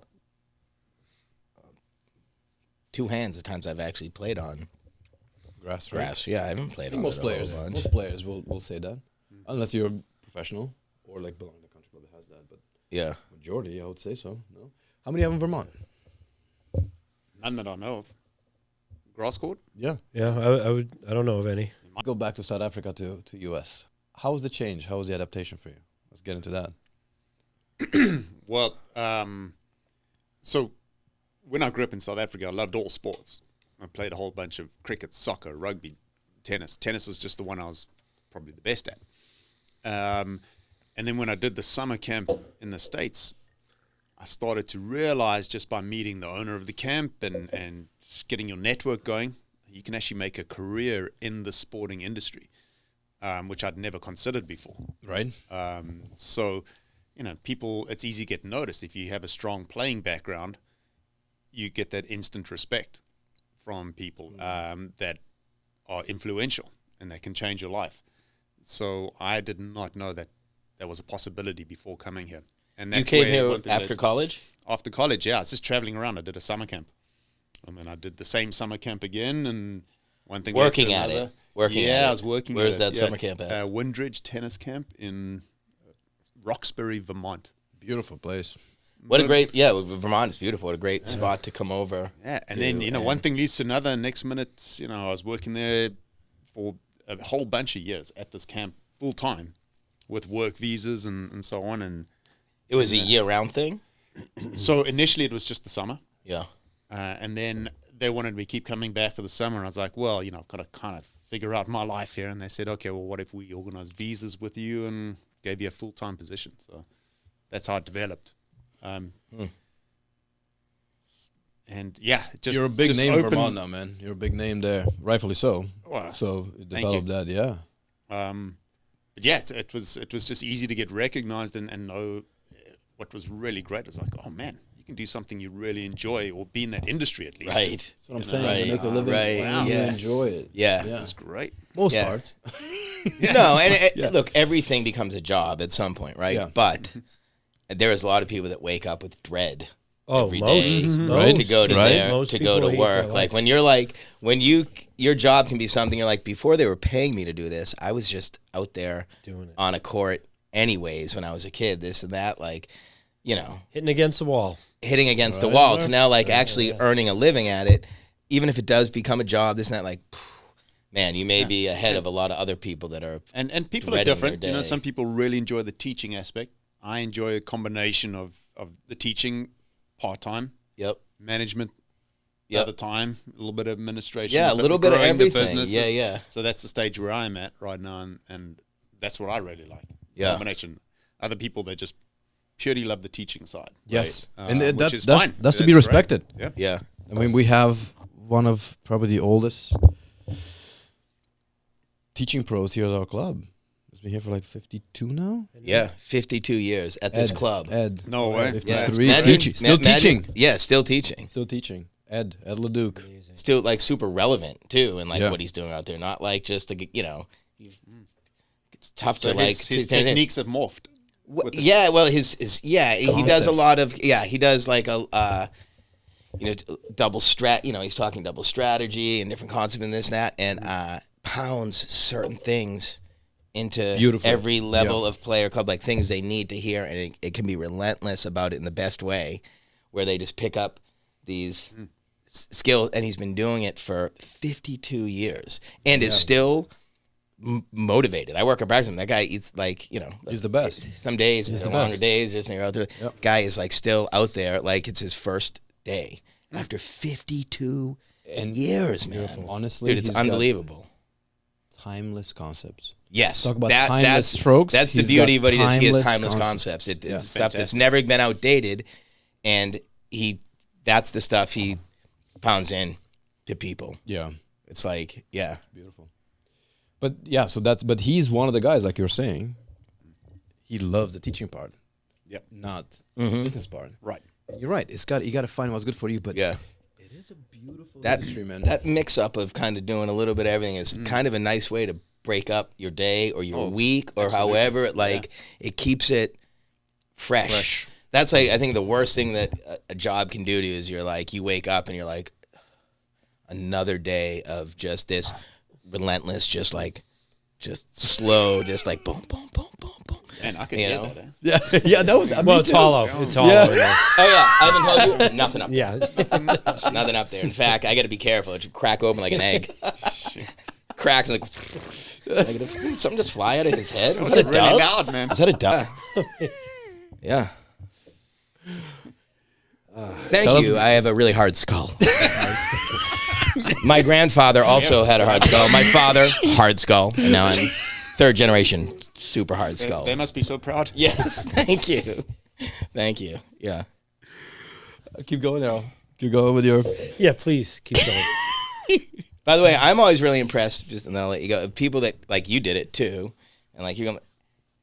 two hands the times I've actually played on Grass, right? grass. Yeah, I haven't played I think on most it a whole players, bunch. most players will say that, unless you're a professional or like belong to a country club that has that. But Yeah. Majority, I would say so. No. How many have in Vermont? None that I know of. Grass court? Yeah. Yeah, I don't know of any. Go back to South Africa to US. How was the change? How was the adaptation for you? Let's get into that. Well, so when I grew up in South Africa, I loved all sports. I played a whole bunch of cricket, soccer, rugby, tennis. Tennis was just the one I was probably the best at. And then when I did the summer camp in the States, I started to realize just by meeting the owner of the camp and getting your network going, you can actually make a career in the sporting industry, which I'd never considered before. Right. So, people, it's easy to get noticed. If you have a strong playing background, you get that instant respect from people that are influential and that can change your life. So I did not know that was a possibility before coming here. And that's You came where here after college? After college, yeah. I was just traveling around. I did a summer camp. And then I did the same summer camp again, and one thing Working led to at another. it. Working yeah, at it. I was working Where's at it. that summer camp at? Windridge Tennis Camp in Roxbury, Vermont. Beautiful place. What a great, Vermont is beautiful. What a great spot to come over. Yeah, and to, then, one thing leads to another. Next minute, I was working there for a whole bunch of years at this camp full time with work visas and so on. And It was a year-round thing? so initially it was just the summer. Yeah. And then they wanted me to keep coming back for the summer. And I was like, well, I've got to kind of figure out my life here. And they said, okay, well, what if we organize visas with you and gave you a full-time position? So that's how it developed. And yeah, You're a big name in opened- Vermont now, man. You're a big name there, rightfully so. Wow. So it Thank developed you. that, yeah. But yeah, it was just easy to get recognized and know what was really great. It's like, oh man, you can do something you really enjoy or be in that industry at least. Right. That's what I'm You saying. know, right, You make a living. right, You yeah. enjoy it. Yeah. This is great. Most Yeah. parts. No, and Yeah. look, everything becomes a job at some point, right? Yeah. But there is a lot of people that wake up with dread Oh, every most, day Right. to go to Right. there, Most to go people to hate work. their Like life. when your job can be something you're like, before they were paying me to do this, I was just out there Doing it. on a court anyways when I was a kid, this and that, like, Hitting against the wall. hitting against a Right. wall to now like actually earning a living at it, even if it does become a job, this and that, like, man, you may be ahead of a lot of other people that are And people are dreading different. their day. Some people really enjoy the teaching aspect. I enjoy a combination of the teaching part-time, Yep. management the Yep. other time, a little bit of administration. Yeah, a but little bit of growing the everything. businesses. Yeah, yeah. So that's the stage where I'm at right now, and that's what I really like. The Yeah. combination. Other people, they just purely love the teaching side. Yes. right? And Which that's, is that's, fine. that's to be That's great. respected. Yeah. Yeah. I mean, we have one of probably the oldest teaching pros here at our club. He's been here for like 52 now. Yeah, 52 years at this club. Ed. No way. 53. Yeah, Teaching. Still teaching. Yeah, still teaching. Still teaching. Ed LeDuc. Still like super relevant too, and like Yeah. what he's doing out there. Not like just to get, it's tough So to like. his to- techniques have morphed. with the- Yeah, well, his he does a Concepts. lot of he does like a double strat. He's talking double strategy and different concepts and this and that, and pounds certain things into Beautiful. every level Yeah. of player club, like things they need to hear, and it can be relentless about it in the best way, where they just pick up these skills, and he's been doing it for 52 years and is still motivated. I work at practice. That guy eats like, He's the best. some days, the longer best. days, just out there. Yep. Guy is like still out there, like it's his first day after 52 And years, man. Honestly, Dude, it's he's got unbelievable. timeless concepts. Yes, Talk about timeless strokes. That's the He's beauty got of what he does. He has timeless timeless concepts. concepts. Yeah. It's stuff that's never been outdated, and that's the stuff he pounds in to people. Yeah. It's like, yeah, Beautiful. But yeah, but he's one of the guys, like you're saying. He loves the teaching part. Yep. Not the business part. Right. You're right. You got to find what's good for you. But yeah. it is a beautiful That industry, man. that mix up of kind of doing a little bit of everything is kind of a nice way to break up your day or your week or however it keeps it fresh. That's like I think the worst thing that a job can do to you is you're like you wake up and you're like another day of just this relentless, just slow, just like boom, boom, boom, boom, boom. Man, I could You hear know? that. Yeah, yeah, that was. Well, it's hollow. It's hollow. Yeah. in there. Oh yeah, I haven't told you nothing up there. Yeah. Nothing up there. In fact, I got to be careful. It should crack open like an egg. Cracks and like did something just fly out of his head. Was that a Really dove? loud, man. Is that a dove? Yeah. Thank you. I have a really hard skull. My grandfather also had a hard skull. My father, hard skull. And now I'm third generation, super hard skull. They must be so proud. Yes, thank you. Thank you. Yeah. Keep going now. Keep going with your. Yeah, please keep going. By the way, I'm always really impressed, just and I'll let you go, people that, like, you did it too, and like, you're going,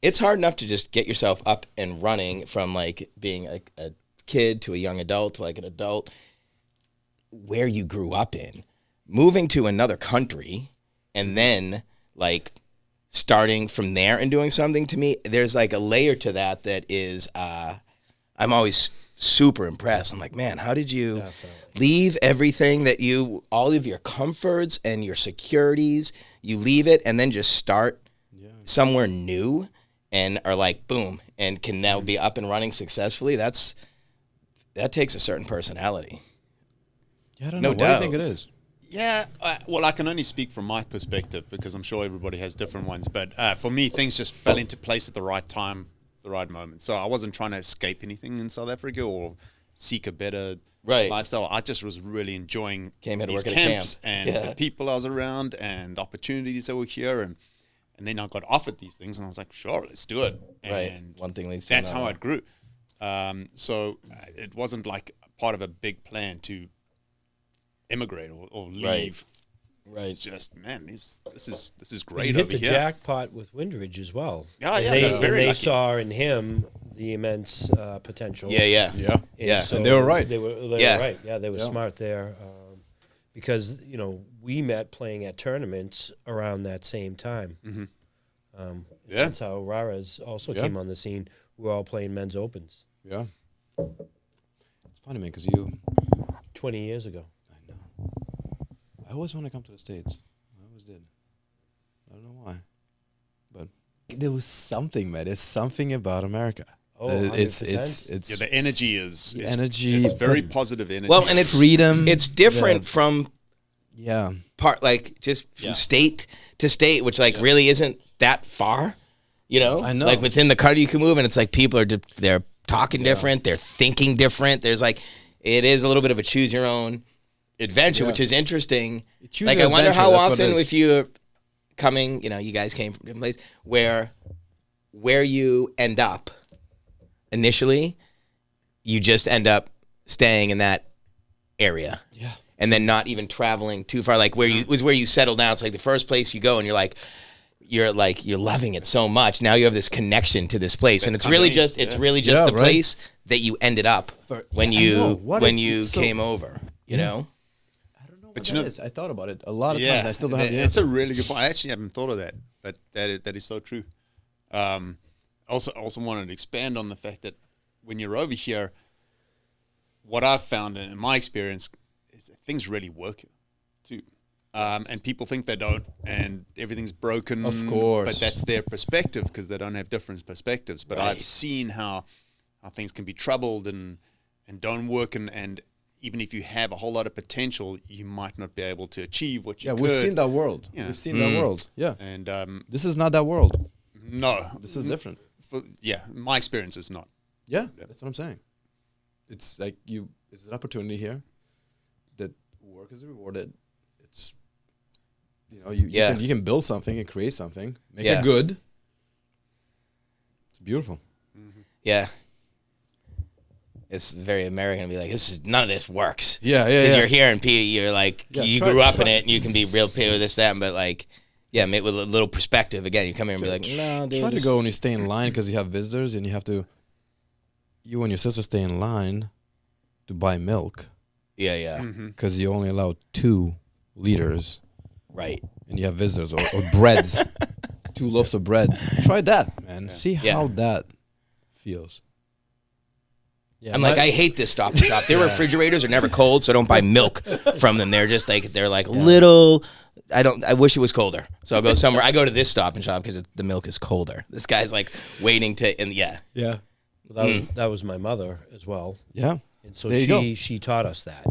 it's hard enough to just get yourself up and running from like being a kid to a young adult to like an adult, where you grew up in, moving to another country, and then like starting from there and doing something. To me, there's like a layer to that is, I'm always super impressed. I'm like, man, how did you leave everything that all of your comforts and your securities, you leave it and then just start somewhere new and are like, boom, and can now be up and running successfully? That takes a certain personality. Yeah, I don't No know. What do you doubt. think it is? Yeah, well, I can only speak from my perspective because I'm sure everybody has different ones. But for me, things just fell into place at the right time, the right moment. So I wasn't trying to escape anything in South Africa or seek a better lifestyle. I just was really enjoying Came here to these work at a camps camp. and the people I was around and the opportunities that were here. And then I got offered these things and I was like, sure, let's do it. Right. And One thing leads to that's another. how it grew. So it wasn't like part of a big plan to immigrate or leave. Right. It's just, man, this is You great hit over the here. jackpot with Windridge as well. Yeah, And yeah, they, they're and very they lucky. saw in him the immense potential. Yeah. Yeah. So And they were right. They were Yeah. right. Yeah, they were smart there. Because, we met playing at tournaments around that same time. Yeah. That's how Raras also Yeah. came on the scene. We were all playing men's opens Yeah. It's funny, man, because 20 years ago. I know. I always want to come to the States. I always did. I don't know why. But there was something, man. There's something about America. Oh, it's 100%. Yeah, the energy is energy, It's very but- positive energy. Well, and it's freedom. It's different from Yeah. part, like just from state to state, which like really isn't that far. I know. Like within the country you can move, and it's like people are they're talking different, they're thinking different. There's like, it is a little bit of a choose your own adventure, which is interesting. Choose Like, your I wonder adventure, how that's what it often is. if you're coming, you guys came from different places, where you end up initially, you just end up staying in that area. Yeah. And then not even traveling too far, like where you settle down. It's like the first place you go, and you're loving it so much. Now you have this connection to this place, and it's really just Yeah, the right. place that you ended up when I know. What is- you so- came over. You know, I don't know what But that you know- is. I thought about it a lot of times. I still don't have the It's answer. a really good point. I actually haven't thought of that, but that is so true. Also wanted to expand on the fact that when you're over here, what I've found in my experience is that things really work here too. And people think they don't, and everything's broken. Of course. But that's their perspective because they don't have different perspectives. But Right. I've seen how things can be troubled and don't work, and even if you have a whole lot of potential, you might not be able to achieve what you Yeah, could. we've seen that world. Yeah. We've seen that world. Yeah. And This is not that world. no, This is different. my experience is not. Yeah, that's what I'm saying. It's like it's an opportunity here that work is rewarded. It's, you can build something and create something, make Yeah. it good. It's beautiful. yeah. It's very American to be like, none of this works. Yeah, Because you're here and you're like, Yeah, you try- grew up in try- it, and you can be real pay with this, that, but like, yeah, with a little perspective. Again, you come here and be like, no, dude, Try to this- go when you stay in line because you have visitors and you and your sister stay in line to buy milk Yeah, yeah, because you only allow 2 liters right. and you have visitors or breads, 2 loaves of bread. Try that, man. See Yeah. how that feels. Yeah, I'm like, I hate this Stop and Shop. Their refrigerators are never cold, so don't buy milk from them. They're just like, little I wish it was colder. So I'll go somewhere. I go to this Stop and Shop because the milk is colder. This guy's like waiting to, and yeah. Yeah. That was my mother as well. Yeah. And so There you she taught us that.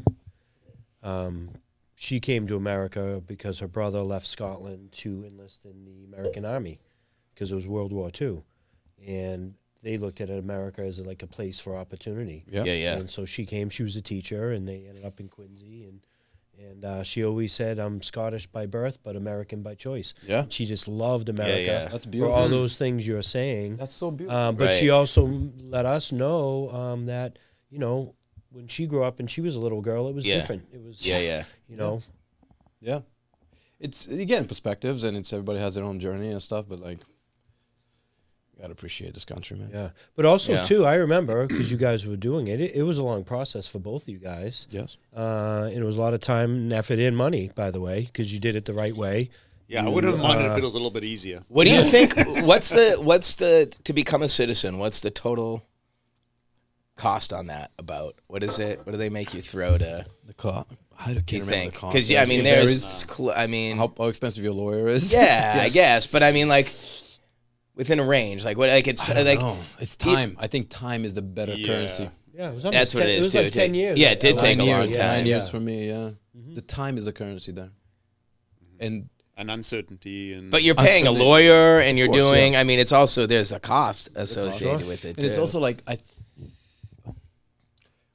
She came to America because her brother left Scotland to enlist in the American Army because it was World War II. And they looked at America as like a place for opportunity. Yeah. And so she came. She was a teacher, and they ended up in Quincy. And she always said, I'm Scottish by birth, but American by choice. Yeah. She just loved America. Yeah. That's For beautiful. all those things you're saying. That's so beautiful. But she Right. also let us know that, when she grew up and she was a little girl, it was different. It was, Yeah. Yeah. It's, again, perspectives, and it's everybody has their own journey and stuff, but, like, you got to appreciate this country, man. Yeah. But also, Yeah. too, I remember, because you guys were doing it, it was a long process for both of you guys. Yes. And it was a lot of time and effort and money, by the way, because you did it the right way. Yeah, I wouldn't have minded if it was a little bit easier. What do you think? What's the to become a citizen? What's the total cost on that? About what is it? What do they make you throw to? The cost. I can't You remember think? the cost. Because It there's. varies how expensive your lawyer is. Yeah, I guess, but I mean, like within a range, like what? Like it's I don't like know. It's time. I think time is the better currency. Yeah, it was that's what it is It was too. like 10 years. Yeah, it did take a long 9 time. years for me. Yeah, the time is the currency there, and And uncertainty. And But you're paying a Absolutely. lawyer, and you're course, doing. yeah. I mean, it's also there's a cost associated with it. and it's too. also like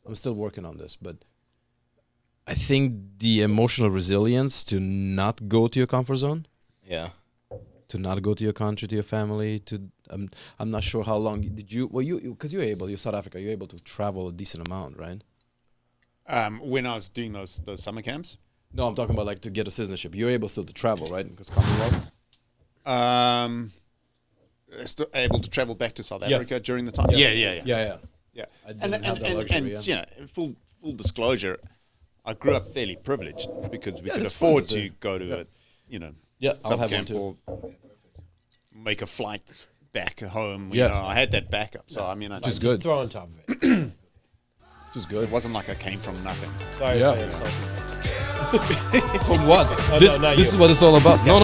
I'm still working on this, but I think the emotional resilience to not go to your comfort zone, yeah. to not go to your country, to your family, to I'm not sure how long did you because you're South Africa, you're able to travel a decent amount, right? when I was doing those summer camps, No, I'm talking about like to get a citizenship. You're able still to travel, right? Because Commonwealth. still able to travel back to South Yeah. Africa during the time. Yeah. Yeah. Yeah. I And didn't have that luxury, you know, full disclosure, I grew up fairly privileged because we could that's afford fine, to go to a, Yeah, I'll sub have one camp too. or make a flight back home. Yeah. I had that backup. So I mean, I Which is just, good. Throw on top of it. Which is it good. wasn't like I came from nothing. Sorry Yeah. if I insulted you. From what? Oh, this no, not this you. is what it's all about. No,